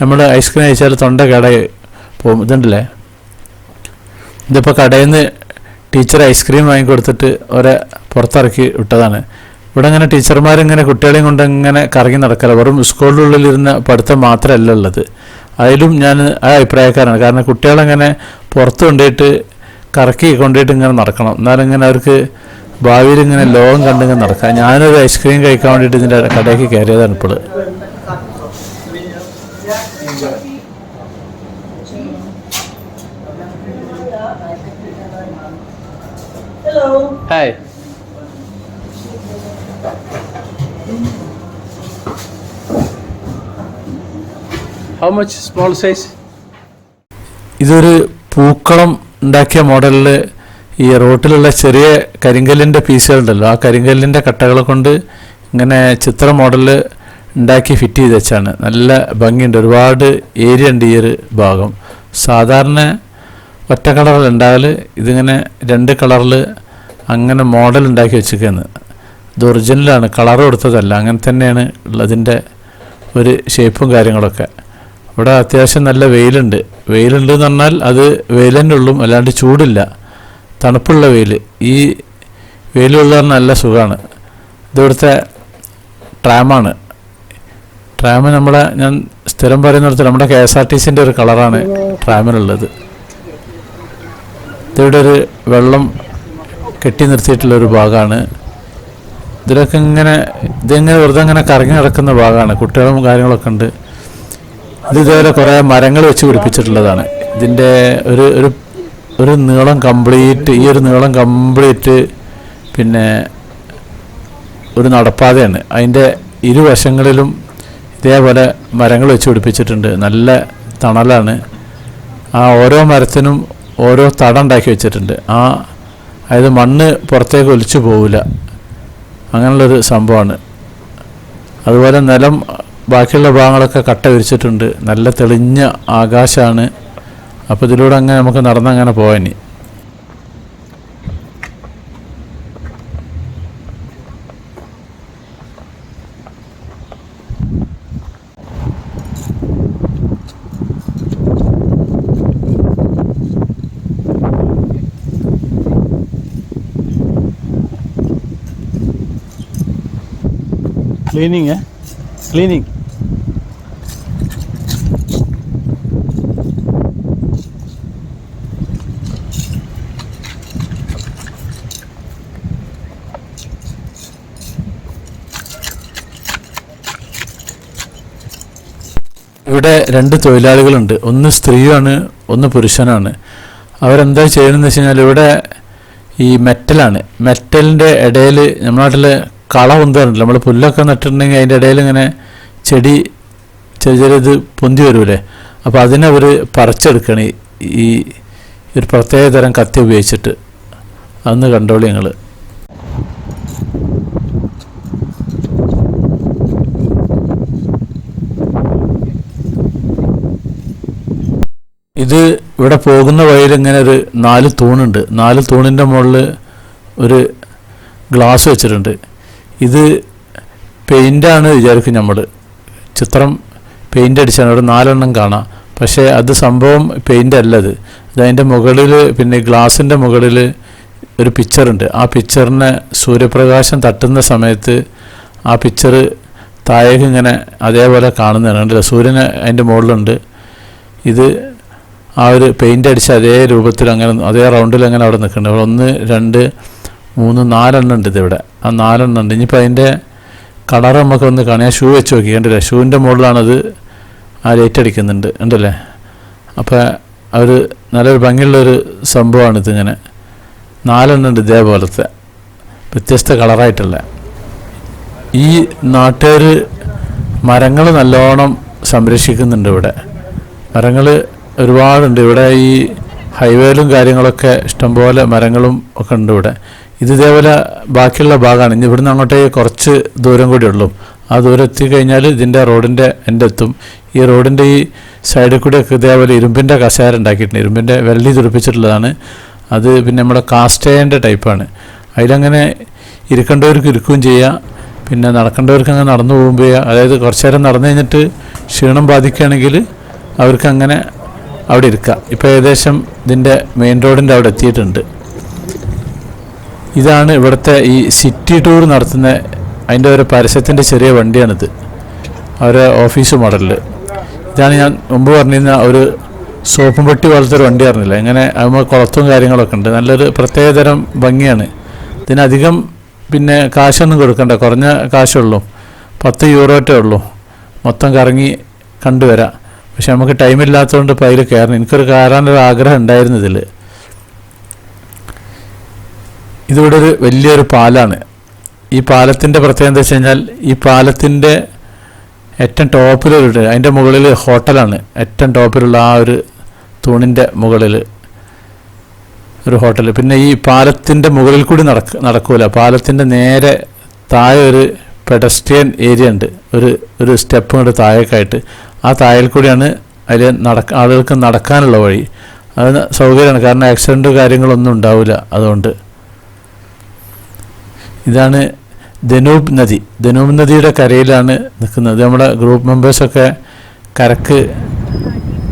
നമ്മൾ ഐസ്ക്രീം കഴിച്ചാൽ തൊണ്ട കേടായി പോകും. ഇതുണ്ടല്ലേ, ഇതിപ്പോൾ കടയിൽ നിന്ന് ടീച്ചർ ഐസ്ക്രീം വാങ്ങിക്കൊടുത്തിട്ട് അവരെ പുറത്തിറക്കി വിട്ടതാണ്. ഇവിടെ അങ്ങനെ ടീച്ചർമാരിങ്ങനെ കുട്ടികളെയും കൊണ്ട് ഇങ്ങനെ കറങ്ങി നടക്കല. വെറും സ്കൂളിനുള്ളിലിരുന്ന പഠിത്തം മാത്രമല്ല ഉള്ളത്. അതിലും ഞാൻ ആ അഭിപ്രായക്കാരാണ്. കാരണം കുട്ടികളങ്ങനെ പുറത്ത് കൊണ്ടുപോയിട്ട് കറക്കി കൊണ്ടുപോയിട്ട് ഇങ്ങനെ നടക്കണം, എന്നാലും ഇങ്ങനെ അവർക്ക് ഭാവിയിൽ ഇങ്ങനെ ലോകം കണ്ടിങ്ങനെ നടക്കാം. ഞാനൊരു ഐസ്ക്രീം കഴിക്കാൻ വേണ്ടിയിട്ട് ഇതിൻ്റെ കടയ്ക്ക് കയറിയതാണ് ഇപ്പോൾ. Hi, how much small size? ഇതൊരു പൂക്കളം ഉണ്ടാക്കിയ മോഡലിൽ ഈ റോട്ടിലുള്ള ചെറിയ കരിങ്കല്ലിൻ്റെ പീസുകളുണ്ടല്ലോ, ആ കരിങ്കല്ലിൻ്റെ കട്ടകളെ കൊണ്ട് ഇങ്ങനെ ചിത്ര മോഡലിൽ ഉണ്ടാക്കി ഫിറ്റ് ചെയ്ത് വെച്ചാണ്. നല്ല ഭംഗിയുണ്ട്, ഒരുപാട് ഏരിയ ഉണ്ട് ഈ ഒരു ഭാഗം. സാധാരണ ഒറ്റ കളറിൽ ഉണ്ടാകൽ, ഇതിങ്ങനെ 2 കളറിൽ അങ്ങനെ മോഡൽ ഉണ്ടാക്കി വെച്ചിരിക്കുന്നത്. ഇത് ഒറിജിനലാണ്, കളർ കൊടുത്തതല്ല, അങ്ങനെ തന്നെയാണ് ഉള്ളതിൻ്റെ ഒരു ഷേപ്പും കാര്യങ്ങളൊക്കെ. ഇവിടെ അത്യാവശ്യം നല്ല വെയിലുണ്ട്. വെയിലുണ്ടെന്ന് പറഞ്ഞാൽ അത് വെയിൽ തന്നെ ഉള്ളൂ, അല്ലാണ്ട് ചൂടില്ല, തണുപ്പുള്ള വെയിൽ. ഈ വെയിലുള്ള നല്ല സുഖമാണ്. ഇതിവിടുത്തെ ട്രാമാണ്. ട്രാം ഞാൻ സ്ഥിരം പറയുന്നിടത്ത് നമ്മുടെ KSRTCൻ്റെ ഒരു കളറാണ് ട്രാമിനുള്ളത്. ഇതിവിടെ ഒരു വെള്ളം കെട്ടി നിർത്തിയിട്ടുള്ളൊരു ഭാഗമാണ്. ഇതിലൊക്കെ ഇതിങ്ങനെ വെറുതെ ഇങ്ങനെ കറങ്ങി നടക്കുന്ന ഭാഗമാണ്. കുട്ടികളും കാര്യങ്ങളൊക്കെ ഉണ്ട്. ഇത് ഇതേപോലെ കുറേ മരങ്ങൾ വെച്ച് പിടിപ്പിച്ചിട്ടുള്ളതാണ്. ഇതിൻ്റെ ഒരു നീളം കംപ്ലീറ്റ്, ഈ ഒരു നീളം കംപ്ലീറ്റ് പിന്നെ ഒരു നടപ്പാതയാണ്. അതിൻ്റെ ഇരുവശങ്ങളിലും ഇതേപോലെ മരങ്ങൾ വെച്ച് പിടിപ്പിച്ചിട്ടുണ്ട്. നല്ല തണലാണ്. ആ ഓരോ മരത്തിനും ഓരോ തടം ഉണ്ടാക്കി വെച്ചിട്ടുണ്ട്. അതായത് മണ്ണ് പുറത്തേക്ക് ഒലിച്ചു പോവില്ല, അങ്ങനെയുള്ളൊരു സംഭവമാണ്. അതുപോലെ നിലം ബാക്കിയുള്ള ഭാഗങ്ങളൊക്കെ കട്ട വിരിച്ചിട്ടുണ്ട്. നല്ല തെളിഞ്ഞ ആകാശമാണ്. അപ്പോൾ ഇതിലൂടെ അങ്ങനെ നമുക്ക് നടന്നങ്ങനെ പോകാൻ. ക്ലീനിങ് ഇവിടെ 2 തൊഴിലാളികളുണ്ട്. ഒന്ന് സ്ത്രീയാണ്, ഒന്ന് പുരുഷനാണ്. അവരെന്താ ചെയ്യണമെന്ന് വെച്ച് കഴിഞ്ഞാൽ ഇവിടെ ഈ മെറ്റലിൻ്റെ ഇടയിൽ നമ്മുടെ നാട്ടിൽ കള പൊന്താറുണ്ട്. നമ്മൾ പുല്ലൊക്കെ നട്ടിട്ടുണ്ടെങ്കിൽ അതിൻ്റെ ഇടയിൽ ഇങ്ങനെ ചെറിയ ഇത് പൊന്തി വരൂലേ, അപ്പോൾ അതിനവർ പറിച്ചെടുക്കണം ഈ ഒരു പ്രത്യേക തരം കത്തി ഉപയോഗിച്ചിട്ട്. അതൊന്ന് കണ്ടോളി ഞങ്ങൾ. ഇത് ഇവിടെ പോകുന്ന വഴിയിൽ ഇങ്ങനെ ഒരു 4 തൂണുണ്ട്. 4 തൂണിൻ്റെ മുകളിൽ ഒരു ഗ്ലാസ് വെച്ചിട്ടുണ്ട്. ഇത് പെയിൻ്റാണ് വിചാരിക്കും നമ്മൾ. ചിത്രം പെയിൻ്റ് അടിച്ചാണ്. ഇവിടെ 4 എണ്ണം കാണാം. പക്ഷേ അത് സംഭവം പെയിൻ്റ് അല്ലത്. അതിൻ്റെ മുകളിൽ പിന്നെ ഗ്ലാസിൻ്റെ മുകളിൽ ഒരു പിക്ചറുണ്ട്. ആ പിക്ചറിനെ സൂര്യപ്രകാശം തട്ടുന്ന സമയത്ത് ആ പിക്ചർ താഴേക്ക് ഇങ്ങനെ അതേപോലെ കാണുന്നതാണ്. കണ്ടില്ല, സൂര്യന് അതിൻ്റെ മുകളിലുണ്ട്. ഇത് ആ ഒരു പെയിൻ്റ് അടിച്ച അതേ രൂപത്തിൽ അങ്ങനെ അതേ റൗണ്ടിൽ അങ്ങനെ അവിടെ നിൽക്കുന്നുണ്ട്. 1 2 3 4 ഉണ്ട് ഇതിവിടെ. ആ 4 ഉണ്ട്. ഇനിയിപ്പോൾ അതിൻ്റെ കളർ നമുക്കൊന്ന് കാണാം. ഷൂ വെച്ച് നോക്കി, കണ്ടില്ലേ, ഷൂവിൻ്റെ മുകളിലാണത് ആ ലൈറ്റ് അടിക്കുന്നുണ്ട്, ഉണ്ടല്ലേ. അപ്പോൾ അവർ നല്ലൊരു ഭംഗിയുള്ളൊരു സംഭവമാണിത്. ഇങ്ങനെ 4 ഉണ്ട് ഇതേപോലത്തെ വ്യത്യസ്ത കളറായിട്ടുള്ള. ഈ നാട്ടുകാർ മരങ്ങൾ നല്ലോണം സംരക്ഷിക്കുന്നുണ്ട് ഇവിടെ. മരങ്ങൾ ഒരുപാടുണ്ട് ഇവിടെ. ഈ ഹൈവേയിലും കാര്യങ്ങളൊക്കെ ഇഷ്ടംപോലെ മരങ്ങളും ഒക്കെ ഉണ്ട് ഇവിടെ. ഇതേപോലെ ബാക്കിയുള്ള ഭാഗമാണ്. ഇനി ഇവിടുന്ന് അങ്ങോട്ടേക്ക് കുറച്ച് ദൂരം കൂടി ഉള്ളൂ. ആ ദൂരം എത്തിക്കഴിഞ്ഞാൽ ഇതിൻ്റെ റോഡിൻ്റെ എൻ്റെ എത്തും. ഈ റോഡിൻ്റെ ഈ സൈഡിൽ കൂടെയൊക്കെ ഇതേപോലെ ഇരുമ്പിൻ്റെ കസേര ഉണ്ടാക്കിയിട്ടുണ്ട്. ഇരുമ്പിൻ്റെ വെള്ളി തുറപ്പിച്ചിട്ടുള്ളതാണ് അത്. പിന്നെ നമ്മുടെ കാസ്റ്റേൻ്റെ ടൈപ്പാണ്. അതിലങ്ങനെ ഇരിക്കേണ്ടവർക്ക് ഇരിക്കുകയും ചെയ്യാം, പിന്നെ നടക്കേണ്ടവർക്ക് അങ്ങനെ നടന്നു പോകുമ്പോൾ ചെയ്യുക. അതായത് കുറച്ച് നേരം നടന്നു കഴിഞ്ഞിട്ട് ക്ഷീണം ബാധിക്കുകയാണെങ്കിൽ അവർക്ക് അങ്ങനെ അവിടെ ഇരിക്കാം. ഇപ്പോൾ ഏകദേശം ഇതിൻ്റെ മെയിൻ റോഡിൻ്റെ അവിടെ എത്തിയിട്ടുണ്ട്. ഇതാണ് ഇവിടുത്തെ ഈ സിറ്റി ടൂർ നടത്തുന്ന അതിൻ്റെ ഒരു പരസ്യത്തിൻ്റെ ചെറിയ വണ്ടിയാണിത്, അവരെ ഓഫീസ് മോഡലിൽ. ഇതാണ് ഞാൻ മുമ്പ് പറഞ്ഞിരുന്ന ഒരു സോപ്പും പെട്ടി പോലത്തെ ഒരു വണ്ടി പറഞ്ഞില്ല. ഇങ്ങനെ അതുമ്പോൾ കുളത്തും കാര്യങ്ങളൊക്കെ ഉണ്ട്. നല്ലൊരു പ്രത്യേകതരം ഭംഗിയാണ്. ഇതിനധികം പിന്നെ കാശൊന്നും കൊടുക്കണ്ട, കുറഞ്ഞ കാശുള്ളൂ. 10 യൂറോറ്റേ ഉള്ളൂ. മൊത്തം കറങ്ങി കണ്ടുവരാം. പക്ഷെ നമുക്ക് ടൈമില്ലാത്തതുകൊണ്ട് ഇപ്പോൾ അതിൽ കയറണം. എനിക്കൊരു കയറാനൊരു ആഗ്രഹം ഉണ്ടായിരുന്നു ഇതിൽ. ഇതിവിടെ ഒരു വലിയൊരു പാലാണ്. ഈ പാലത്തിൻ്റെ പ്രത്യേകത എന്താ വെച്ച് കഴിഞ്ഞാൽ ഈ പാലത്തിൻ്റെ ഏറ്റവും ടോപ്പിലൊരു അതിൻ്റെ മുകളിൽ ഹോട്ടലാണ്. ഏറ്റവും ടോപ്പിലുള്ള ആ ഒരു തൂണിൻ്റെ മുകളിൽ ഒരു ഹോട്ടൽ. പിന്നെ ഈ പാലത്തിൻ്റെ മുകളിൽ കൂടി നടക്കൂല. പാലത്തിൻ്റെ നേരെ താഴെ ഒരു പെഡസ്ട്രിയൻ ഏരിയ ഉണ്ട്, ഒരു സ്റ്റെപ്പ് കൊണ്ട് താഴേക്കായിട്ട്. ആ താഴയിൽ കൂടിയാണ് അതിൽ ആളുകൾക്ക് നടക്കാനുള്ള വഴി. അത് സൗകര്യമാണ്, കാരണം ആക്സിഡൻറ്റ് കാര്യങ്ങളൊന്നും ഉണ്ടാവില്ല. അതുകൊണ്ട് ഇതാണ് ദനൂബ് നദി. ദനൂബ് നദിയുടെ കരയിലാണ് നിൽക്കുന്നത്. നമ്മുടെ ഗ്രൂപ്പ് മെമ്പേഴ്സൊക്കെ കരക്ക്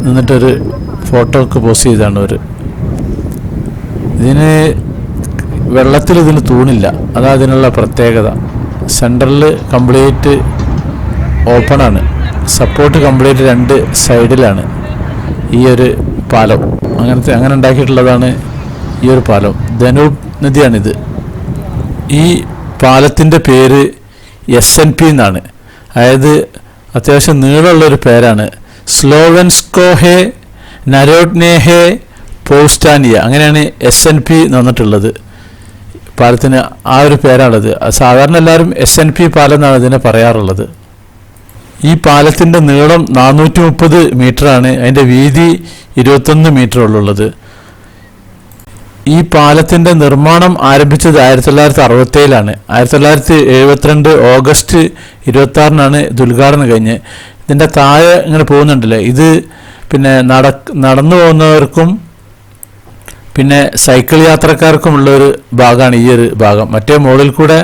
നിന്നിട്ടൊരു ഫോട്ടോ ഒക്കെ പോസ്റ്റ് ചെയ്താണ് അവർ. ഇതിന് വെള്ളത്തിൽ ഇതിന് തൂണില്ല, അതാ അതിനുള്ള പ്രത്യേകത. സെൻറ്ററിൽ കംപ്ലീറ്റ് ഓപ്പണാണ്, സപ്പോർട്ട് കംപ്ലീറ്റ് 2 സൈഡിലാണ് ഈ ഒരു പാലം. അങ്ങനെ ഉണ്ടാക്കിയിട്ടുള്ളതാണ് ഈ ഒരു പാലം. ദനൂബ് നദിയാണിത്. ഈ പാലത്തിൻ്റെ പേര് SNP എന്നാണ്. അതായത് അത്യാവശ്യം നീളമുള്ളൊരു പേരാണ്. സ്ലോവൻസ്കോഹെ നരോഡ്നേഹെ പോസ്റ്റാനിയ, അങ്ങനെയാണ് SNP എന്ന് വന്നിട്ടുള്ളത്. പാലത്തിന് ആ ഒരു പേരാണത്. സാധാരണ എല്ലാവരും SNP പാലം എന്നാണ് ഇതിനെ പറയാറുള്ളത്. ഈ പാലത്തിൻ്റെ നീളം 430 മീറ്ററാണ്. അതിൻ്റെ വീതി 21 മീറ്ററുള്ളത്. ഈ പാലത്തിൻ്റെ നിർമ്മാണം ആരംഭിച്ചത് 1967 1972 ഓഗസ്റ്റ് 26 ഇത് ഉദ്ഘാടനം കഴിഞ്ഞ്. ഇതിൻ്റെ താഴെ ഇങ്ങനെ പോകുന്നുണ്ടല്ലേ, ഇത് പിന്നെ നടന്നു പോകുന്നവർക്കും പിന്നെ സൈക്കിൾ യാത്രക്കാർക്കുമുള്ളൊരു ഭാഗമാണ് ഈ ഒരു ഭാഗം. മറ്റേ മുകളിൽ കൂടെ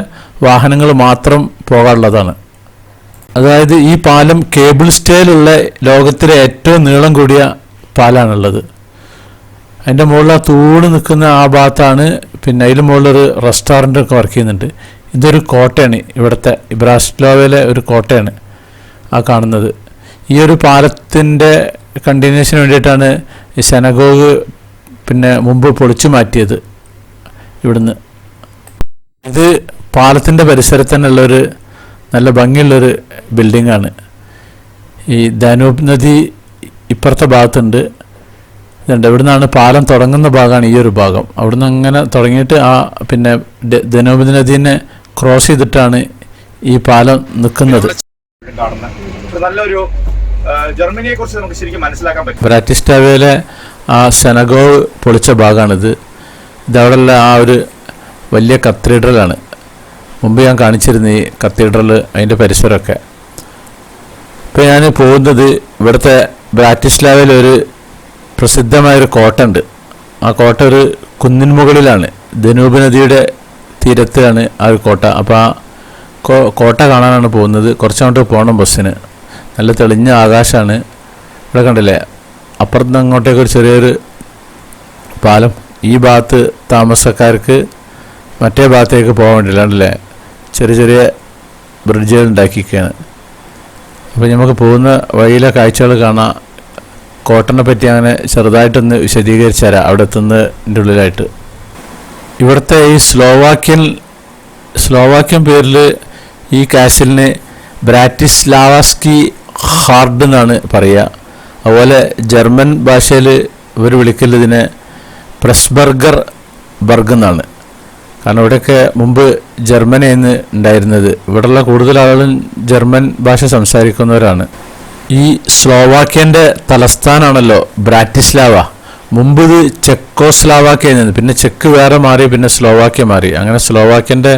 വാഹനങ്ങൾ മാത്രം പോകാനുള്ളതാണ്. അതായത് ഈ പാലം കേബിൾ സ്റ്റേയിലുള്ള ലോകത്തിലെ ഏറ്റവും നീളം കൂടിയ പാലാണുള്ളത്. അതിൻ്റെ മുകളിൽ ആ തൂണ് നിൽക്കുന്ന ആ ഭാഗത്താണ്. പിന്നെ അതിന് മുകളിലൊരു റെസ്റ്റോറൻറ്റൊക്കെ വർക്ക് ചെയ്യുന്നുണ്ട്. ഇതൊരു കോട്ടയാണ്, ഇവിടുത്തെ ബ്രാസ്ലോവയിലെ ഒരു കോട്ടയാണ് ആ കാണുന്നത്. ഈ ഒരു പാലത്തിൻ്റെ കണ്ടിന്യൂഷന് വേണ്ടിയിട്ടാണ് ഈ സെനഗോഗ് പിന്നെ മുമ്പ് പൊളിച്ചു മാറ്റിയത് ഇവിടുന്ന്. ഇത് പാലത്തിൻ്റെ പരിസരത്ത് തന്നെയുള്ളൊരു നല്ല ഭംഗിയുള്ളൊരു ബിൽഡിങ്ങാണ്. ഈ ദനൂബ് നദി ഇപ്പുറത്തെ ഭാഗത്തുണ്ട്. ഇതുണ്ട്, ഇവിടുന്നാണ് പാലം തുടങ്ങുന്ന ഭാഗമാണ് ഈ ഒരു ഭാഗം. അവിടുന്ന് അങ്ങനെ തുടങ്ങിയിട്ട് ആ പിന്നെ ദനൂബ് നദീനെ ക്രോസ് ചെയ്തിട്ടാണ് ഈ പാലം നിൽക്കുന്നത്. നല്ലൊരു ജർമ്മനിയെ കുറിച്ച് നമുക്ക് ശരിക്കും മനസ്സിലാക്കാൻ പറ്റും. ബ്രാറ്റിസ്ലാവയിലെ ആ സെനഗോഗ് പൊളിച്ച ഭാഗമാണിത്. ഇതവിടെയുള്ള ആ ഒരു വലിയ കത്തീഡ്രലാണ്. മുമ്പ് ഞാൻ കാണിച്ചിരുന്നു ഈ കത്തീഡ്രൽ, അതിൻ്റെ പരിസരമൊക്കെ. ഇപ്പോൾ ഞാൻ പോകുന്നത് ഇവിടുത്തെ ബ്രാറ്റിസ്ലാവയിലൊരു പ്രസിദ്ധമായൊരു കോട്ട ഉണ്ട്. ആ കോട്ട ഒരു കുന്നിൻ മുകളിലാണ്, ദനൂബ് നദിയുടെ തീരത്താണ് ആ ഒരു കോട്ട. അപ്പോൾ ആ കോട്ട കാണാനാണ് പോകുന്നത്. കുറച്ചങ്ങോട്ട് പോകണം ബസ്സിന്. നല്ല തെളിഞ്ഞ ആകാശമാണ്. ഇവിടെ കണ്ടില്ലേ, അപ്പുറത്ത് അങ്ങോട്ടേക്ക് ഒരു ചെറിയൊരു പാലം ഈ ഭാഗത്ത് താമസക്കാർക്ക് മറ്റേ ഭാഗത്തേക്ക് പോകാൻ വേണ്ടിയില്ലാണ്ടല്ലേ ചെറിയ ചെറിയ ബ്രിഡ്ജുകൾ ഉണ്ടാക്കിയിരിക്കുകയാണ്. അപ്പോൾ നമുക്ക് പോകുന്ന വഴിയിലെ കാഴ്ചകൾ കാണാം. കോട്ടനെ പറ്റി അങ്ങനെ ചെറുതായിട്ടൊന്ന് വിശദീകരിച്ചു തരാം അവിടെ എത്തുന്നതിൻ്റെ ഉള്ളിലായിട്ട്. ഇവിടുത്തെ ഈ സ്ലോവാക്യൻ പേരിൽ ഈ കാസിലിന് ബ്രാറ്റിസ്ലാവാസ്കി ഹാർഡ് എന്നാണ് പറയുക. അതുപോലെ ജർമ്മൻ ഭാഷയിൽ ഇവർ വിളിക്കലതിനെ പ്രസ്ബർഗർ ബർഗ് എന്നാണ്. കാരണം ഇവിടെയൊക്കെ മുമ്പ് ജർമ്മനിയാണ് ഉണ്ടായിരുന്നത്. ഇവിടെയുള്ള കൂടുതൽ ആളുകളും ജർമ്മൻ ഭാഷ സംസാരിക്കുന്നവരാണ്. ഈ സ്ലോവാക്യൻ്റെ തലസ്ഥാനമാണല്ലോ ബ്രാറ്റിസ്ലാവ. മുമ്പ് ഇത് ചെക്കോസ്ലാവാക്യ ആയിരുന്നു, പിന്നെ ചെക്ക് വേറെ മാറി, പിന്നെ സ്ലോവാക്യ മാറി. അങ്ങനെ സ്ലോവാക്യൻ്റെ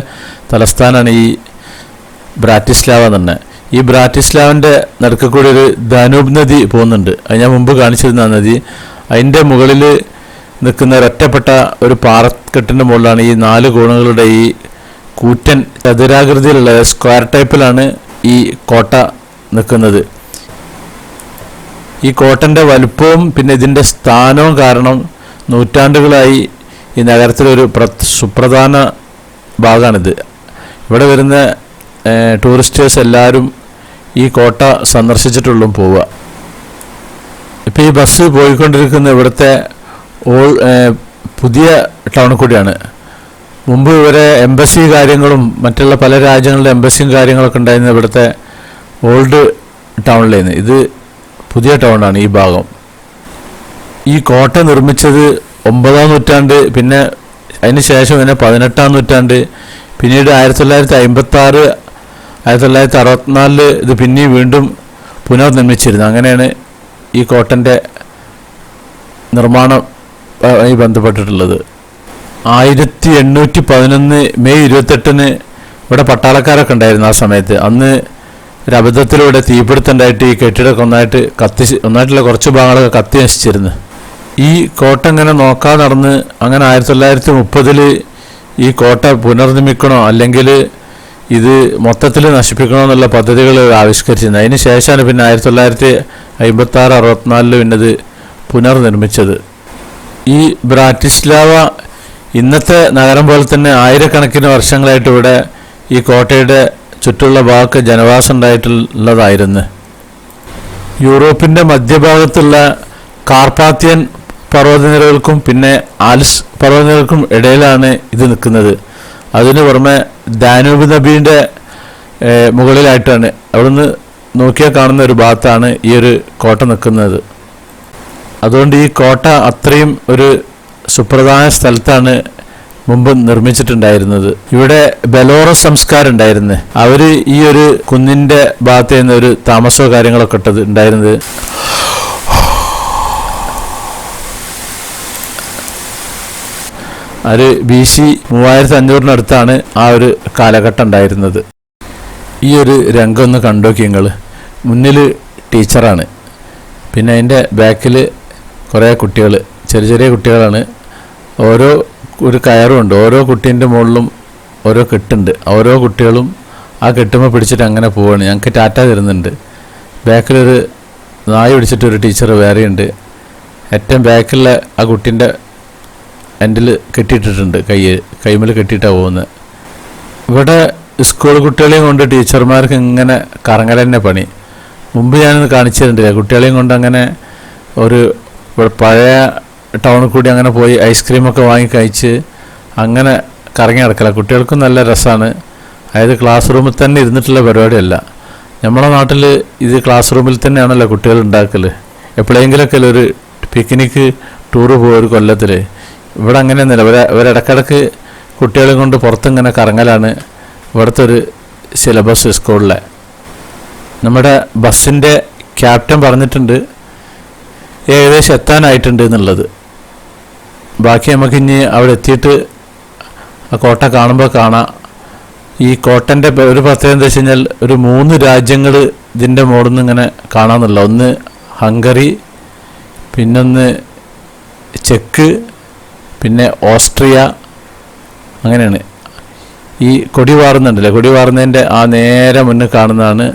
തലസ്ഥാനമാണ് ഈ ബ്രാറ്റിസ്ലാവ തന്നെ. ഈ ബ്രാറ്റിസ്ലാവിൻ്റെ നടുക്ക് കൂടി ഒരു ദാനൂബ് നദി പോകുന്നുണ്ട്. അത് ഞാൻ മുമ്പ് കാണിച്ചിരുന്ന നദി. അതിൻ്റെ മുകളിൽ നിൽക്കുന്ന ഒരൊറ്റപ്പെട്ട ഒരു പാറക്കെട്ടിൻ്റെ മുകളിലാണ് ഈ 4 കോണുകളുടെ ഈ കൂറ്റൻ ചതുരാകൃതിയിലുള്ള സ്ക്വയർ ടൈപ്പിലാണ് ഈ കോട്ട നിൽക്കുന്നത്. ഈ കോട്ടൻ്റെ വലുപ്പവും പിന്നെ ഇതിൻ്റെ സ്ഥാനവും കാരണം നൂറ്റാണ്ടുകളായി ഈ നഗരത്തിലൊരു സുപ്രധാന ഭാഗമാണിത്. ഇവിടെ വരുന്ന ടൂറിസ്റ്റേഴ്സ് എല്ലാവരും ഈ കോട്ട സന്ദർശിച്ചിട്ടുള്ളൂ പോവുക. ഇപ്പോൾ ഈ ബസ് പോയിക്കൊണ്ടിരിക്കുന്ന ഇവിടുത്തെ പുതിയ ടൗണിൽ കൂടിയാണ്. മുമ്പ് ഇവരെ എംബസി കാര്യങ്ങളും മറ്റുള്ള പല രാജ്യങ്ങളുടെ എംബസിയും കാര്യങ്ങളൊക്കെ ഉണ്ടായിരുന്നത് ഇവിടുത്തെ ഓൾഡ് ടൗണിലായിരുന്നു. ഇത് പുതിയ ടൗണാണ് ഈ ഭാഗം. ഈ കോട്ട നിർമ്മിച്ചത് 9-ാം നൂറ്റാണ്ട്, പിന്നെ അതിന് ശേഷം പിന്നെ 18-ാം നൂറ്റാണ്ട്, പിന്നീട് 1956 1964 ഇത് പിന്നെയും വീണ്ടും പുനർനിർമ്മിച്ചിരുന്നു. അങ്ങനെയാണ് ഈ കോട്ടൻ്റെ നിർമ്മാണം ആയി ബന്ധപ്പെട്ടിട്ടുള്ളത്. 1811 മെയ് 28 ഇവിടെ പട്ടാളക്കാരൊക്കെ ഉണ്ടായിരുന്നു. ആ സമയത്ത് അന്ന് ഒരു അബദ്ധത്തിലൂടെ തീപിടുത്തമുണ്ടായിട്ട് ഈ കെട്ടിടമൊക്കെ ഒന്നായിട്ടുള്ള കുറച്ച് ഭാഗങ്ങളൊക്കെ കത്തി നശിച്ചിരുന്നു. ഈ കോട്ട ഇങ്ങനെ നോക്കാൻ നടന്ന് അങ്ങനെ 1930 ഈ കോട്ട പുനർനിർമ്മിക്കണോ അല്ലെങ്കിൽ ഇത് മൊത്തത്തിൽ നശിപ്പിക്കണോ എന്നുള്ള പദ്ധതികൾ ആവിഷ്കരിച്ചിരുന്നു. അതിന് ശേഷമാണ് പിന്നെ 1956-64 പിന്നെ ഇത് പുനർനിർമ്മിച്ചത്. ഈ ബ്രാറ്റിസ്ലാവ ഇന്നത്തെ നഗരം പോലെ തന്നെ ആയിരക്കണക്കിന് വർഷങ്ങളായിട്ട് ഇവിടെ ഈ കോട്ടയുടെ ചുറ്റുള്ള ഭാഗത്ത് ജനവാസം ഉണ്ടായിട്ടുള്ളതായിരുന്നു. യൂറോപ്പിൻ്റെ മധ്യഭാഗത്തുള്ള കാർപ്പാത്തിയൻ പർവ്വതനിരകൾക്കും പിന്നെ ആൽസ് പർവ്വതനിരകൾക്കും ഇടയിലാണ് ഇത് നിൽക്കുന്നത്. അതിന് പുറമെ ദാനൂബ് നദിയുടെ മുകളിലായിട്ടാണ്, അവിടുന്ന് നോക്കിയാൽ കാണുന്ന ഒരു ഭാഗത്താണ് ഈ ഒരു കോട്ട നിൽക്കുന്നത്. അതുകൊണ്ട് ഈ കോട്ട അത്രയും ഒരു സുപ്രധാന സ്ഥലത്താണ് മുമ്പ് നിർമ്മിച്ചിട്ടുണ്ടായിരുന്നത്. ഇവിടെ ബെലോറസ് സംസ്കാരം ഉണ്ടായിരുന്നു. അവർ ഈ ഒരു കുന്നിൻ്റെ ഭാഗത്ത് നിന്ന് ഒരു താമസമോ കാര്യങ്ങളൊക്കെ ഇട്ടത് ഉണ്ടായിരുന്നത്. അത് BC 3500-അടുത്താണ് ആ ഒരു കാലഘട്ടം ഉണ്ടായിരുന്നത്. ഈ ഒരു രംഗം ഒന്ന് കണ്ടുനോക്കി നിങ്ങൾ. മുന്നിൽ ടീച്ചറാണ്, പിന്നെ അതിൻ്റെ ബാക്കിൽ കുറേ കുട്ടികൾ, ചെറിയ ചെറിയ കുട്ടികളാണ്. ഓരോ ഒരു കയറുമുണ്ട്, ഓരോ കുട്ടീൻ്റെ മുകളിലും ഓരോ കെട്ടുണ്ട്. ഓരോ കുട്ടികളും ആ കെട്ടുമ്പോൾ പിടിച്ചിട്ട് അങ്ങനെ പോവുകയാണ്. ഞങ്ങൾക്ക് ടാറ്റ തരുന്നുണ്ട്. ബാക്കിലൊരു നായ പിടിച്ചിട്ടൊരു ടീച്ചർ വേറെയുണ്ട്. ഏറ്റവും ബാക്കിലുള്ള ആ കുട്ടീൻ്റെ എൻഡിൽ കെട്ടിയിട്ടിട്ടുണ്ട്, കൈമേൽ കെട്ടിയിട്ടാണ് പോകുന്നത്. ഇവിടെ സ്കൂൾ കുട്ടികളെയും കൊണ്ട് ടീച്ചർമാർക്ക് ഇങ്ങനെ കറങ്ങൽ തന്നെ പണി. മുമ്പ് ഞാനൊന്ന് കാണിച്ചിട്ടുണ്ടില്ല. കുട്ടികളെയും കൊണ്ട് അങ്ങനെ ഒരു പഴയ ടൗണിൽ കൂടി അങ്ങനെ പോയി ഐസ്ക്രീമൊക്കെ വാങ്ങി കഴിച്ച് അങ്ങനെ കറങ്ങി നടക്കല. കുട്ടികൾക്കും നല്ല രസമാണ്. അതായത് ക്ലാസ് റൂമിൽ തന്നെ ഇരുന്നിട്ടുള്ള പരിപാടിയല്ല. നമ്മുടെ നാട്ടിൽ ഇത് ക്ലാസ് റൂമിൽ തന്നെയാണല്ലോ കുട്ടികൾ ഉണ്ടാക്കൽ. എപ്പോഴെങ്കിലൊക്കെ ഒരു പിക്നിക്ക് ടൂറ് പോകും ഒരു കൊല്ലത്തിൽ. ഇവിടെ അങ്ങനെയൊന്നുമില്ല. ഇവരിടക്കിടക്ക് കുട്ടികളെ കൊണ്ട് പുറത്തിങ്ങനെ കറങ്ങലാണ് ഇവിടുത്തെ ഒരു സിലബസ് സ്കൂളിലെ. നമ്മുടെ ബസ്സിൻ്റെ ക്യാപ്റ്റൻ പറഞ്ഞിട്ടുണ്ട് ഏകദേശം എത്താനായിട്ടുണ്ട് എന്നുള്ളത്. ബാക്കി നമുക്കിനി അവിടെ എത്തിയിട്ട് ആ കോട്ട കാണുമ്പോൾ കാണാം. ഈ കോട്ടൻ്റെ ഒരു പ്രത്യേകത എന്താ വെച്ച് കഴിഞ്ഞാൽ ഒരു 3 രാജ്യങ്ങൾ ഇതിൻ്റെ മുകളിൽ നിന്ന് ഇങ്ങനെ കാണാമെന്നുള്ള. ഒന്ന് ഹംഗറി, പിന്നൊന്ന് ചെക്ക്, പിന്നെ ഓസ്ട്രിയ. അങ്ങനെയാണ്. ഈ കൊടി വാറുന്നുണ്ടല്ലേ, കൊടി വാറുന്നതിൻ്റെ ആ നേരെ മുന്നിൽ കാണുന്നതാണ്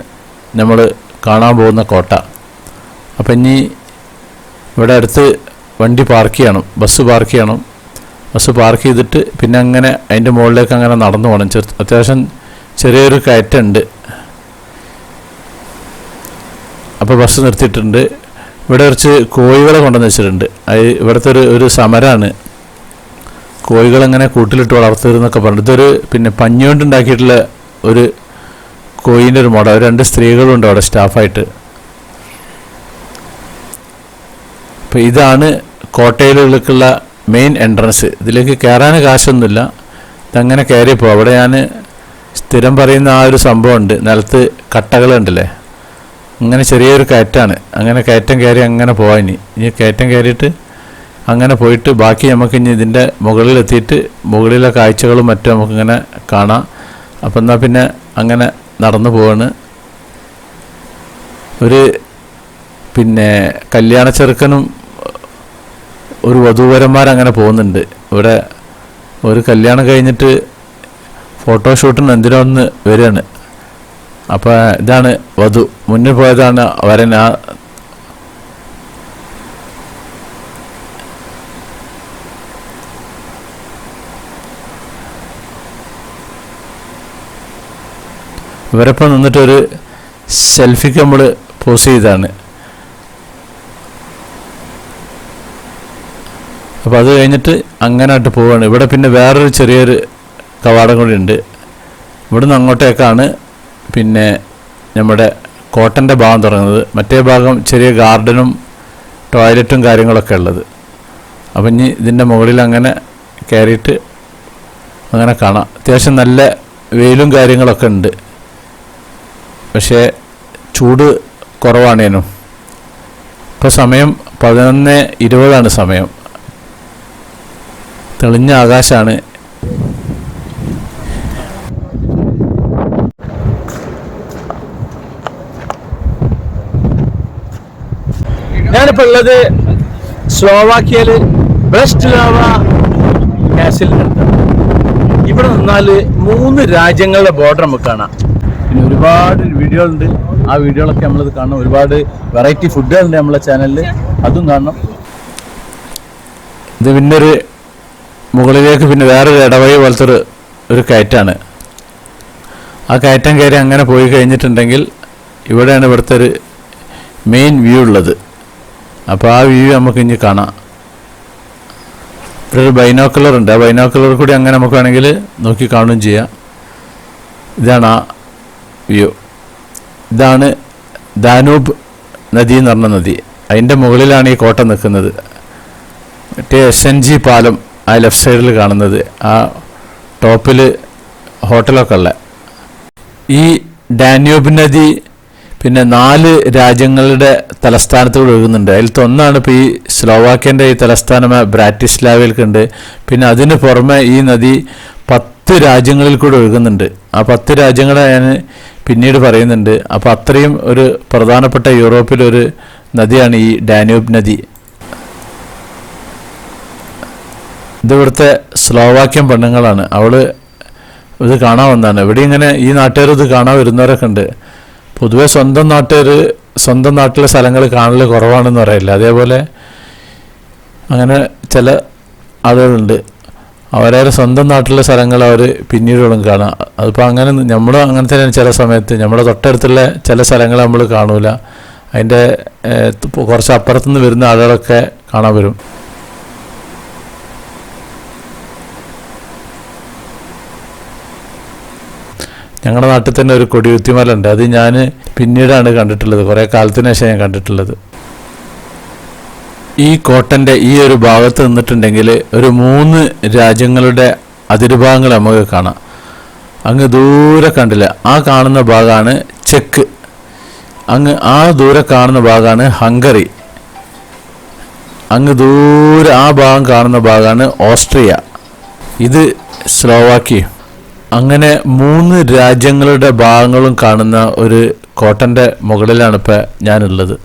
നമ്മൾ കാണാൻ പോകുന്ന കോട്ട. അപ്പം ഇനി ഇവിടെ അടുത്ത് വണ്ടി പാർക്ക് ചെയ്യണം, ബസ് പാർക്ക് ചെയ്യണം. ബസ് പാർക്ക് ചെയ്തിട്ട് പിന്നെ അങ്ങനെ അതിൻ്റെ മുകളിലേക്ക് അങ്ങനെ നടന്നു പോകണം. അത്യാവശ്യം ചെറിയൊരു കയറ്റമുണ്ട്. അപ്പോൾ ബസ് നിർത്തിയിട്ടുണ്ട്. ഇവിടെ കുറച്ച് കോഴികളെ കൊണ്ടുവന്ന് വെച്ചിട്ടുണ്ട്. അത് ഇവിടുത്തെ ഒരു സമരമാണ്. കോഴികളെങ്ങനെ കൂട്ടിലിട്ട് വളർത്തരുന്നൊക്കെ പറഞ്ഞു. ഇതൊരു പിന്നെ പഞ്ഞി കൊണ്ടുണ്ടാക്കിയിട്ടുള്ള ഒരു കോഴീൻ്റെ ഒരു മോഡൽ. 2 സ്ത്രീകളുണ്ട് അവിടെ സ്റ്റാഫായിട്ട്. അപ്പോൾ ഇതാണ് കോട്ടയിലേക്കുള്ള മെയിൻ എൻട്രൻസ്. ഇതിലേക്ക് കയറാൻ കാശൊന്നുമില്ല. ഇതങ്ങനെ കയറിയപ്പോൾ അവിടെ ഞാൻ സ്ഥിരം പറയുന്ന ആ ഒരു സംഭവമുണ്ട്. നിലത്ത് കട്ടകളുണ്ടല്ലേ, ഇങ്ങനെ ചെറിയൊരു കയറ്റാണ്. അങ്ങനെ കയറ്റം കയറി അങ്ങനെ പോവാൻ ഇനി കയറ്റം കയറിയിട്ട് അങ്ങനെ പോയിട്ട് ബാക്കി നമുക്ക് ഇനി ഇതിൻ്റെ മുകളിലെത്തിയിട്ട് മുകളിലെ കാഴ്ചകളും മറ്റും നമുക്കിങ്ങനെ കാണാം. അപ്പം എന്നാൽ പിന്നെ അങ്ങനെ നടന്നു പോവാണ്. ഒരു പിന്നെ കല്യാണ ചെറുക്കനും ഒരു വധൂവരന്മാരങ്ങനെ പോകുന്നുണ്ട്. ഇവിടെ ഒരു കല്യാണം കഴിഞ്ഞിട്ട് ഫോട്ടോഷൂട്ടിന് എന്തിനോ ഒന്ന് വരികയാണ്. അപ്പോൾ ഇതാണ് വധു. മുന്നിൽ പോയതാണ് വരൻ. ഇവരപ്പം നിന്നിട്ടൊരു സെൽഫിക്ക് നമ്മൾ പോസ് ചെയ്താണ്. അപ്പോൾ അത് കഴിഞ്ഞിട്ട് അങ്ങനായിട്ട് പോവുകയാണ്. ഇവിടെ പിന്നെ വേറൊരു ചെറിയൊരു കവാടം കൂടി ഉണ്ട്. ഇവിടുന്ന് അങ്ങോട്ടേക്കാണ് പിന്നെ നമ്മുടെ കോട്ടൻ്റെ ഭാഗം തുടങ്ങുന്നത്. മറ്റേ ഭാഗം ചെറിയ ഗാർഡനും ടോയ്ലറ്റും കാര്യങ്ങളൊക്കെ ഉള്ളത്. അപ്പം ഇനി ഇതിൻ്റെ മുകളിൽ അങ്ങനെ കയറിയിട്ട് അങ്ങനെ കാണാം. അത്യാവശ്യം നല്ല വെയിലും കാര്യങ്ങളൊക്കെ ഉണ്ട്. പക്ഷേ ചൂട് കുറവാണേനും. ഇപ്പോൾ സമയം 11:20 സമയം. തെളിഞ്ഞ ആകാശമാണ്. ഞാനിപ്പോൾ ഉള്ളത് സ്ലോവാക്യയിൽ ബ്രസ്റ്റിലാവ കാസിലിനടുത്ത്. ഇവിടെ നിന്നാൽ 3 രാജ്യങ്ങളുടെ ബോർഡർ നമുക്ക് കാണാം. പിന്നെ ഒരുപാട് വീഡിയോകളുണ്ട്. ആ വീഡിയോകളൊക്കെ നമ്മളിത് കാണണം. ഒരുപാട് വെറൈറ്റി ഫുഡുകളുണ്ട് നമ്മളെ ചാനലിൽ, അതും കാണണം. ഇത് പിന്നെ ഒരു മുകളിലേക്ക് പിന്നെ വേറൊരു ഇടവഴി പോലത്തെ ഒരു കയറ്റാണ്. ആ കയറ്റം കയറി അങ്ങനെ പോയി കഴിഞ്ഞിട്ടുണ്ടെങ്കിൽ ഇവിടെയാണ് ഇവിടുത്തെ ഒരു മെയിൻ വ്യൂ ഉള്ളത്. അപ്പോൾ ആ വ്യൂ നമുക്ക് ഇനി കാണാം. ഇവിടെ ഒരു ബൈനോക്കുലർ ഉണ്ട്. ആ ബൈനോക്കുലർ കൂടി അങ്ങനെ നമുക്ക് വേണമെങ്കിൽ നോക്കി കാണുകയും ചെയ്യാം. ഇതാണ് ആ വ്യൂ. ഇതാണ് ദാനൂബ് നദി എന്ന് പറഞ്ഞ നദി. അതിൻ്റെ മുകളിലാണ് ഈ കോട്ട നിൽക്കുന്നത്. മറ്റേ SNG പാലം ആ ലെഫ്റ്റ് സൈഡിൽ കാണുന്നത്, ആ ടോപ്പിൽ ഹോട്ടലൊക്കെ ഉള്ള. ഈ ഡാന്യൂബ് നദി പിന്നെ 4 രാജ്യങ്ങളുടെ തലസ്ഥാനത്തോട് ഒഴുകുന്നുണ്ട്. അതിലത്തെ ഒന്നാണ് ഇപ്പോൾ ഈ സ്ലോവാക്യൻ്റെ ഈ തലസ്ഥാനമായ ബ്രാറ്റിസ്ലാവയിൽക്കുണ്ട്. പിന്നെ അതിന് പുറമെ ഈ നദി 10 രാജ്യങ്ങളിൽ കൂടെ ഒഴുകുന്നുണ്ട്. ആ 10 രാജ്യങ്ങളെ ഞാൻ പിന്നീട് പറയുന്നുണ്ട്. അപ്പോൾ അത്രയും ഒരു പ്രധാനപ്പെട്ട യൂറോപ്പിലൊരു നദിയാണ് ഈ ഡാന്യൂബ് നദി. ഇതിവിടുത്തെ സ്ലോവാക്യൻ പെണ്ണുങ്ങളാണ്. അവൾ ഇത് കാണാൻ വന്നതാണ്. ഇവിടെ ഇങ്ങനെ ഈ നാട്ടുകാർ ഇത് കാണാൻ വരുന്നവരൊക്കെ ഉണ്ട്. പൊതുവെ സ്വന്തം നാട്ടിലെ സ്ഥലങ്ങൾ കാണൽ കുറവാണെന്ന് പറയില്ല. അതേപോലെ അങ്ങനെ ചില ആളുകളുണ്ട്, അവരവരെ സ്വന്തം നാട്ടിലെ സ്ഥലങ്ങൾ അവർ പിന്നീടും കാണാം. അതിപ്പോൾ അങ്ങനെ നമ്മളും അങ്ങനെ തന്നെയാണ്. ചില സമയത്ത് നമ്മുടെ തൊട്ടടുത്തുള്ള ചില സ്ഥലങ്ങൾ നമ്മൾ കാണൂല. അതിൻ്റെ കുറച്ച് അപ്പുറത്തുനിന്ന് വരുന്ന ആളുകളൊക്കെ കാണാൻ വരും. ഞങ്ങളുടെ നാട്ടിൽ തന്നെ ഒരു കൊടിയുത്തിമല ഉണ്ട്. അത് ഞാൻ പിന്നീടാണ് കണ്ടിട്ടുള്ളത്, കുറേ കാലത്തിന് ശേഷം ഞാൻ കണ്ടിട്ടുള്ളത്. ഈ കോട്ടൻ്റെ ഈ ഒരു ഭാഗത്ത് നിന്നിട്ടുണ്ടെങ്കിൽ ഒരു 3 രാജ്യങ്ങളുടെ അതിർഭാഗങ്ങൾ നമുക്ക് കാണാം. അങ്ങ് ദൂരെ കണ്ടില്ല, ആ കാണുന്ന ഭാഗമാണ് ചെക്ക്. അങ്ങ് ആ ദൂരെ കാണുന്ന ഭാഗമാണ് ഹംഗറി. അങ്ങ് ദൂരെ ആ ഭാഗം കാണുന്ന ഭാഗമാണ് ഓസ്ട്രിയ. ഇത് സ്ലോവാക്യ. അങ്ങനെ 3 രാജ്യങ്ങളുടെ ഭാഗങ്ങളും കാണുന്ന ഒരു കോട്ടൻ്റെ മുകളിലാണ് ഇപ്പോൾ ഞാനുള്ളത്.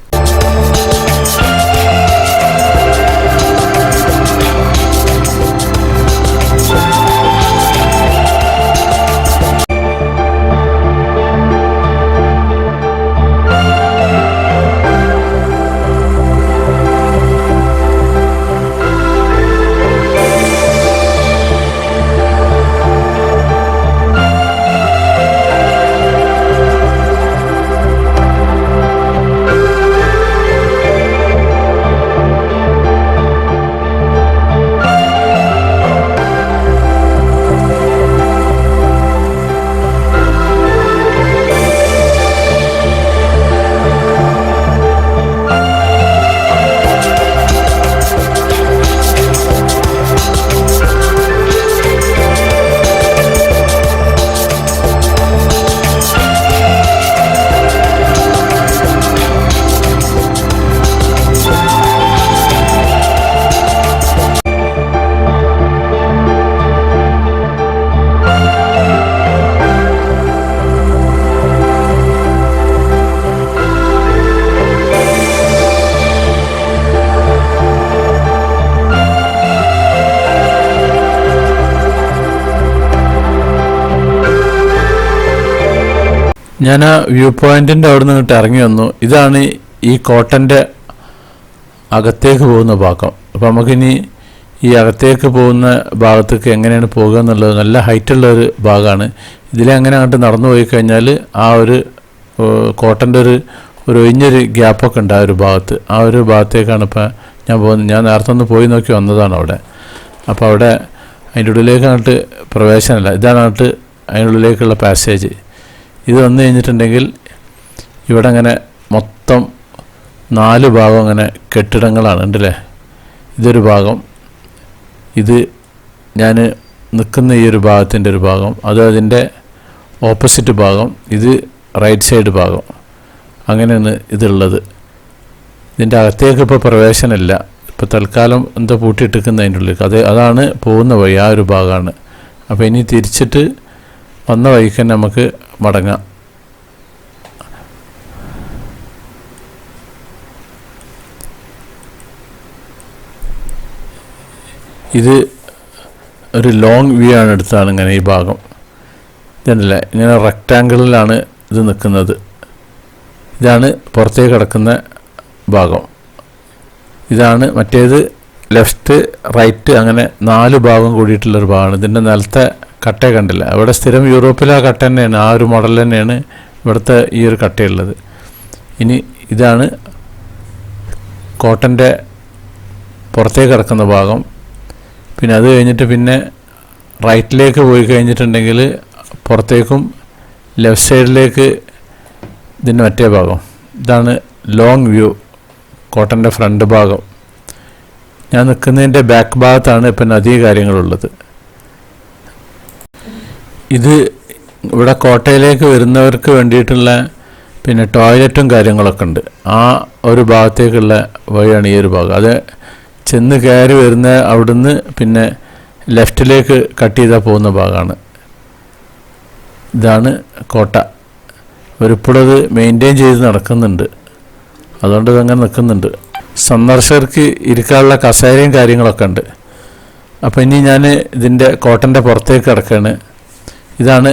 ഞാൻ ആ വ്യൂ പോയിന്റിൻ്റെ അവിടെ നിന്ന് ഇങ്ങോട്ട് ഇറങ്ങി വന്നു. ഇതാണ് ഈ കോട്ടൻ്റെ അകത്തേക്ക് പോകുന്ന ഭാഗം. അപ്പോൾ നമുക്കിനി ഈ അകത്തേക്ക് പോകുന്ന ഭാഗത്തേക്ക് എങ്ങനെയാണ് പോകുക എന്നുള്ളത് നല്ല ഹൈറ്റുള്ളൊരു ഭാഗമാണ്. ഇതിലെങ്ങനെ അങ്ങോട്ട് നടന്നു പോയി കഴിഞ്ഞാൽ ആ ഒരു കോട്ടൻ്റെ ഒരു ഒഴിഞ്ഞൊരു ഗ്യാപ്പൊക്കെ ഉണ്ട് ആ ഒരു ഭാഗത്ത്. ആ ഒരു ഭാഗത്തേക്കാണ് ഇപ്പോൾ ഞാൻ പോകുന്നത്. ഞാൻ നേരത്തെ ഒന്ന് പോയി നോക്കി വന്നതാണ് അവിടെ. അപ്പോൾ അവിടെ അതിൻ്റെ ഉള്ളിലേക്ക് അങ്ങോട്ട് പ്രവേശനമില്ല. ഇതാണ് അങ്ങോട്ട് അതിൻ്റെ ഉള്ളിലേക്കുള്ള പാസേജ്. ഇത് വന്നു കഴിഞ്ഞിട്ടുണ്ടെങ്കിൽ ഇവിടെ അങ്ങനെ മൊത്തം 4 ഭാഗം അങ്ങനെ കെട്ടിടങ്ങളാണ് ഉണ്ടല്ലേ. ഇതൊരു ഭാഗം, ഇത് ഞാൻ നിൽക്കുന്ന ഈ ഒരു ഭാഗത്തിൻ്റെ ഒരു ഭാഗം, അത് അതിൻ്റെ ഓപ്പോസിറ്റ് ഭാഗം, ഇത് റൈറ്റ് സൈഡ് ഭാഗം, അങ്ങനെയാണ് ഇതുള്ളത്. ഇതിൻ്റെ അകത്തേക്ക് ഇപ്പോൾ പ്രവേശനമില്ല. ഇപ്പോൾ തൽക്കാലം എന്തോ പൂട്ടിയിട്ടിരിക്കുന്നതിൻ്റെ ഉള്ളിൽ അതാണ് പോകുന്ന വഴി, ആ ഒരു ഭാഗമാണ്. അപ്പോൾ ഇനി തിരിച്ചിട്ട് വന്ന വഴിക്ക് തന്നെ നമുക്ക് മടങ്ങാം. ഇത് ഒരു ലോങ് വ്യൂ ആണ് എടുത്താണ് ഇങ്ങനെ ഈ ഭാഗം. ഇതല്ലേ ഇങ്ങനെ റെക്റ്റാങ്കിളിലാണ് ഇത് നിൽക്കുന്നത്. ഇതാണ് പുറത്തേക്ക് കിടക്കുന്ന ഭാഗം. ഇതാണ് മറ്റേത് ലെഫ്റ്റ് റൈറ്റ് അങ്ങനെ 4 ഭാഗം കൂടിയിട്ടുള്ളൊരു ഭാഗമാണ്. ഇതിൻ്റെ നിലത്തെ കട്ട കണ്ടില്ല. അവിടെ സ്ഥിരം യൂറോപ്പിലെ ആ കട്ട തന്നെയാണ്, ആ ഒരു മോഡൽ തന്നെയാണ് ഇവിടുത്തെ ഈ ഒരു കട്ടയുള്ളത്. ഇനി ഇതാണ് കോട്ടൻ്റെ പുറത്തേക്ക് കിടക്കുന്ന ഭാഗം. പിന്നെ അത് കഴിഞ്ഞിട്ട് പിന്നെ റൈറ്റിലേക്ക് പോയി കഴിഞ്ഞിട്ടുണ്ടെങ്കിൽ പുറത്തേക്കും ലെഫ്റ്റ് സൈഡിലേക്ക് ഇതിൻ്റെ മറ്റേ ഭാഗം. ഇതാണ് ലോങ് വ്യൂ കോട്ടൻ്റെ ഫ്രണ്ട് ഭാഗം. ഞാൻ നിൽക്കുന്നതിൻ്റെ ബാക്ക് ഭാഗത്താണ് ഇപ്പം നദീ കാര്യങ്ങളുള്ളത്. ഇത് ഇവിടെ കോട്ടയിലേക്ക് വരുന്നവർക്ക് വേണ്ടിയിട്ടുള്ള പിന്നെ ടോയ്ലറ്റും കാര്യങ്ങളൊക്കെ ഉണ്ട്. ആ ഒരു ഭാഗത്തേക്കുള്ള വഴിയാണ് ഈ ഒരു ഭാഗം. അത് ചെന്ന് കയറി വരുന്ന അവിടുന്ന് പിന്നെ ലെഫ്റ്റിലേക്ക് കട്ട് ചെയ്താൽ പോകുന്ന ഭാഗമാണ്. ഇതാണ് കോട്ട. ഇവരിപ്പോഴത് മെയിൻറ്റെയിൻ ചെയ്ത് നടക്കുന്നുണ്ട്, അതുകൊണ്ട് ഇതങ്ങനെ നിൽക്കുന്നുണ്ട്. സന്ദർശകർക്ക് ഇരിക്കാനുള്ള കസേരയും കാര്യങ്ങളൊക്കെ ഉണ്ട്. അപ്പോൾ ഇനി ഞാൻ ഇതിൻ്റെ കോട്ടൻ്റെ പുറത്തേക്ക് കിടക്കുകയാണ്. ഇതാണ്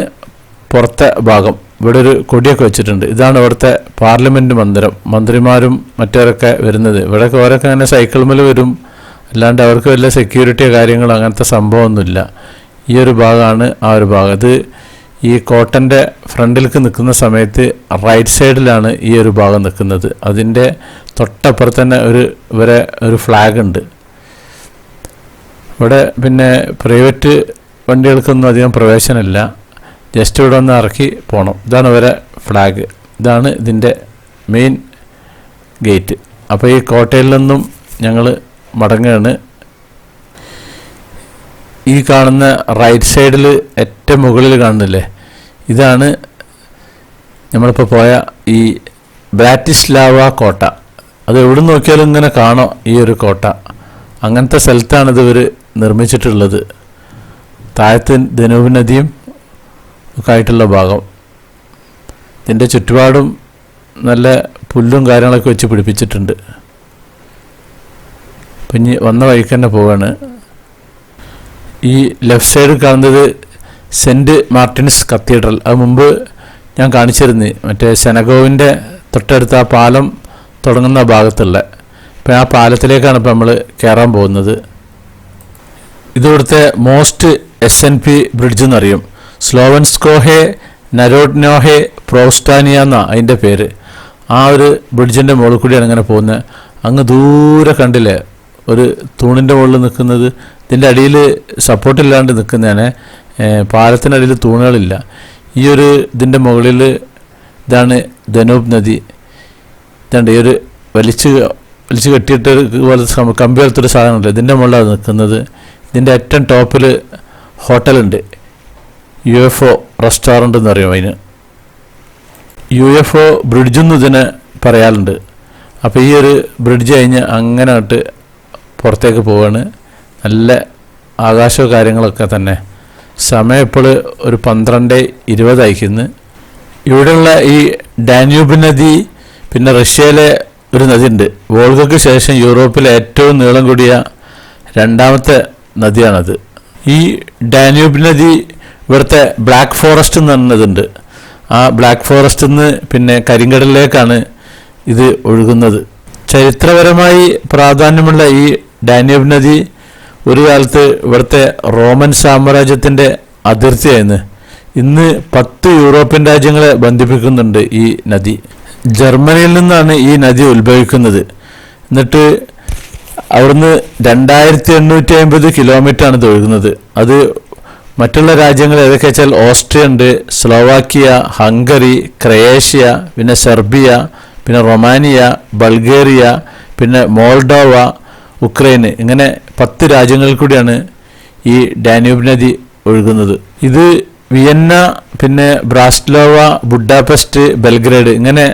പുറത്തെ ഭാഗം. ഇവിടെ ഒരു കൊടിയൊക്കെ വെച്ചിട്ടുണ്ട്. ഇതാണ് ഇവിടുത്തെ പാർലമെൻറ്റ് മന്ദിരം. മന്ത്രിമാരും മറ്റവരൊക്കെ വരുന്നത് ഇവിടെയൊക്കെ. ഓരൊക്കെ അങ്ങനെ സൈക്കിൾമേൽ വരും, അല്ലാണ്ട് അവർക്ക് വലിയ സെക്യൂരിറ്റിയോ കാര്യങ്ങളോ അങ്ങനത്തെ സംഭവമൊന്നുമില്ല. ഈ ഒരു ഭാഗമാണ് ആ ഒരു ഭാഗം. ഇത് ഈ കോട്ടൻ്റെ ഫ്രണ്ടിലേക്ക് നിൽക്കുന്ന സമയത്ത് റൈറ്റ് സൈഡിലാണ് ഈ ഒരു ഭാഗം നിൽക്കുന്നത്. അതിൻ്റെ തൊട്ടപ്പുറത്ത് തന്നെ ഒരു ഫ്ലാഗ് ഉണ്ട്. ഇവിടെ പിന്നെ പ്രൈവറ്റ് വണ്ടികൾക്കൊന്നും അധികം പ്രവേശനമില്ല. ജസ്റ്റ് ഇവിടെ ഒന്ന് ഇറക്കി പോകണം. ഇതാണ് ഇവരെ ഫ്ലാഗ്. ഇതാണ് ഇതിൻ്റെ മെയിൻ ഗേറ്റ്. അപ്പോൾ ഈ കോട്ടയിൽ നിന്നും ഞങ്ങൾ മടങ്ങുകയാണ്. ഈ കാണുന്ന റൈറ്റ് സൈഡിൽ ഏറ്റവും മുകളിൽ കാണുന്നില്ലേ, ഇതാണ് നമ്മളിപ്പോൾ പോയ ഈ ബ്രാറ്റിസ്ലാവ കോട്ട. അത് എവിടെ നോക്കിയാലും ഇങ്ങനെ കാണാം ഈ ഒരു കോട്ട. അങ്ങനത്തെ സ്ഥലത്താണിത് ഇവർ നിർമ്മിച്ചിട്ടുള്ളത്. താഴത്ത് ദനൂബ് നദിയും ഒക്കെ ആയിട്ടുള്ള ഭാഗം. ഇതിൻ്റെ ചുറ്റുപാടും നല്ല പുല്ലും കാര്യങ്ങളൊക്കെ വെച്ച് പിടിപ്പിച്ചിട്ടുണ്ട്. പിന്നെ വന്ന വഴിക്ക് തന്നെ പോവാണ്. ഈ ലെഫ്റ്റ് സൈഡ് കാണുന്നത് സെൻറ്റ് മാർട്ടിൻസ് കത്തീഡ്രൽ. അത് മുമ്പ് ഞാൻ കാണിച്ചിരുന്നു, മറ്റേ സെനഗോവിൻ്റെ തൊട്ടടുത്ത് ആ പാലം തുടങ്ങുന്ന ഭാഗത്തുള്ള. ഇപ്പം ആ പാലത്തിലേക്കാണ് ഇപ്പം നമ്മൾ കയറാൻ പോകുന്നത്. ഇതിവിടുത്തെ മോസ്റ്റ് SNP ബ്രിഡ്ജ് എന്നറിയും. സ്ലോവൻസ്കോഹെ നരോഡ്നോഹെ പ്രോസ്റ്റാനിയ എന്നാണ് അതിൻ്റെ പേര്. ആ ഒരു ബ്രിഡ്ജിൻ്റെ മുകളിൽ കൂടിയാണ് ഇങ്ങനെ പോകുന്നത്. അങ്ങ് ദൂരെ കണ്ടില്ലേ ഒരു തൂണിൻ്റെ മുകളിൽ നിൽക്കുന്നത്. ഇതിൻ്റെ അടിയിൽ സപ്പോർട്ടില്ലാണ്ട് നിൽക്കുന്നതാണ്. പാലത്തിനടിയിൽ തൂണുകളില്ല. ഈ ഒരു ഇതിൻ്റെ മുകളിൽ ഇതാണ് ദനൂബ് നദി. ഇതാണ്ട് ഈ ഒരു വലിച്ച് കെട്ടിയിട്ട് പോലെ കമ്പി പോലത്തൊരു സാധനമുണ്ട്. ഇതിൻ്റെ മുകളിലാണ് നിൽക്കുന്നത്. ഇതിൻ്റെ ഏറ്റവും ടോപ്പിൽ ഹോട്ടലുണ്ട്. UFO റെസ്റ്റോറൻ്റ് എന്ന് പറയും അതിന്. UFO ബ്രിഡ്ജെന്ന് ഇതിനെ പറയാറുണ്ട്. അപ്പോൾ ഈ ഒരു ബ്രിഡ്ജ് കഴിഞ്ഞ് അങ്ങനെ ആയിട്ട് പുറത്തേക്ക് പോവാണ്. നല്ല ആകാശവും കാര്യങ്ങളൊക്കെ തന്നെ. സമയം ഇപ്പോൾ ഒരു 12:20 അയക്കുന്നു. ഇവിടെയുള്ള ഈ ഡാന്യൂബ് നദി പിന്നെ റഷ്യയിലെ ഒരു നദി ഉണ്ട്. വോൾഗയ്ക്ക് ശേഷം യൂറോപ്പിലെ ഏറ്റവും നീളം കൂടിയ 2ാമത്തെ നദിയാണത്. ഈ ഡാന്യൂബ് നദി ഇവിടുത്തെ ബ്ലാക്ക് ഫോറസ്റ്റ് എന്ന് പറഞ്ഞതുണ്ട്. ആ ബ്ലാക്ക് ഫോറസ്റ്റിൽ നിന്ന് പിന്നെ കരിങ്കടലിലേക്കാണ് ഇത് ഒഴുകുന്നത്. ചരിത്രപരമായി പ്രാധാന്യമുള്ള ഈ ഡാന്യൂബ് നദി ഒരു കാലത്ത് ഇവിടുത്തെ റോമൻ സാമ്രാജ്യത്തിൻ്റെ അതിർത്തിയായിരുന്നു. ഇന്ന് 10 യൂറോപ്യൻ രാജ്യങ്ങളെ ബന്ധിപ്പിക്കുന്നുണ്ട് ഈ നദി. ജർമ്മനിയിൽ നിന്നാണ് ഈ നദി ഉത്ഭവിക്കുന്നത്. എന്നിട്ട് അവിടുന്ന് 2850 കിലോമീറ്ററാണ് ഇത് ഒഴുകുന്നത്. അത് മറ്റുള്ള രാജ്യങ്ങൾ ഏതൊക്കെ വെച്ചാൽ ഓസ്ട്രിയ ഉണ്ട്, സ്ലോവാക്കിയ, ഹംഗറി, ക്രൊയേഷ്യ, പിന്നെ സെർബിയ, പിന്നെ റൊമാനിയ, ബൾഗേറിയ, പിന്നെ മോൾഡോവ, ഉക്രൈന്, ഇങ്ങനെ 10 രാജ്യങ്ങളിൽ കൂടിയാണ് ഈ ഡാന്യൂബ് നദി ഒഴുകുന്നത്. ഇത് വിയന്ന, പിന്നെ ബ്രാസ്ലോവ, ബുഡാപെസ്റ്റ്, ബെൽഗ്രേഡ്, ഇങ്ങനെ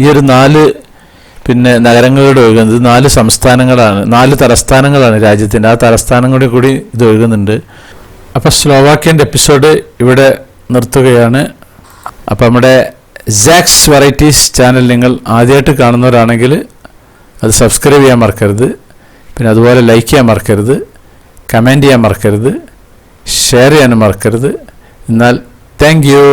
ഈ ഒരു 4 പിന്നെ നഗരങ്ങളിലൂടെ ഒഴുകുന്നത്. 4 സംസ്ഥാനങ്ങളാണ്, 4 തലസ്ഥാനങ്ങളാണ് രാജ്യത്തിൻ്റെ. ആ തലസ്ഥാനങ്ങളിൽ കൂടി ഇത് ഒഴുകുന്നുണ്ട്. അപ്പോൾ സ്ലോവാക്യൻ്റെ എപ്പിസോഡ് ഇവിടെ നിർത്തുകയാണ്. അപ്പോൾ നമ്മുടെ സാക്സ് വെറൈറ്റീസ് ചാനൽ നിങ്ങൾ ആദ്യമായിട്ട് കാണുന്നവരാണെങ്കിൽ അത് സബ്സ്ക്രൈബ് ചെയ്യാൻ മറക്കരുത്. പിന്നെ അതുപോലെ ലൈക്ക് ചെയ്യാൻ മറക്കരുത്, കമൻറ്റ് ചെയ്യാൻ മറക്കരുത്, ഷെയർ ചെയ്യാനും മറക്കരുത്. എന്നാൽ താങ്ക് യു.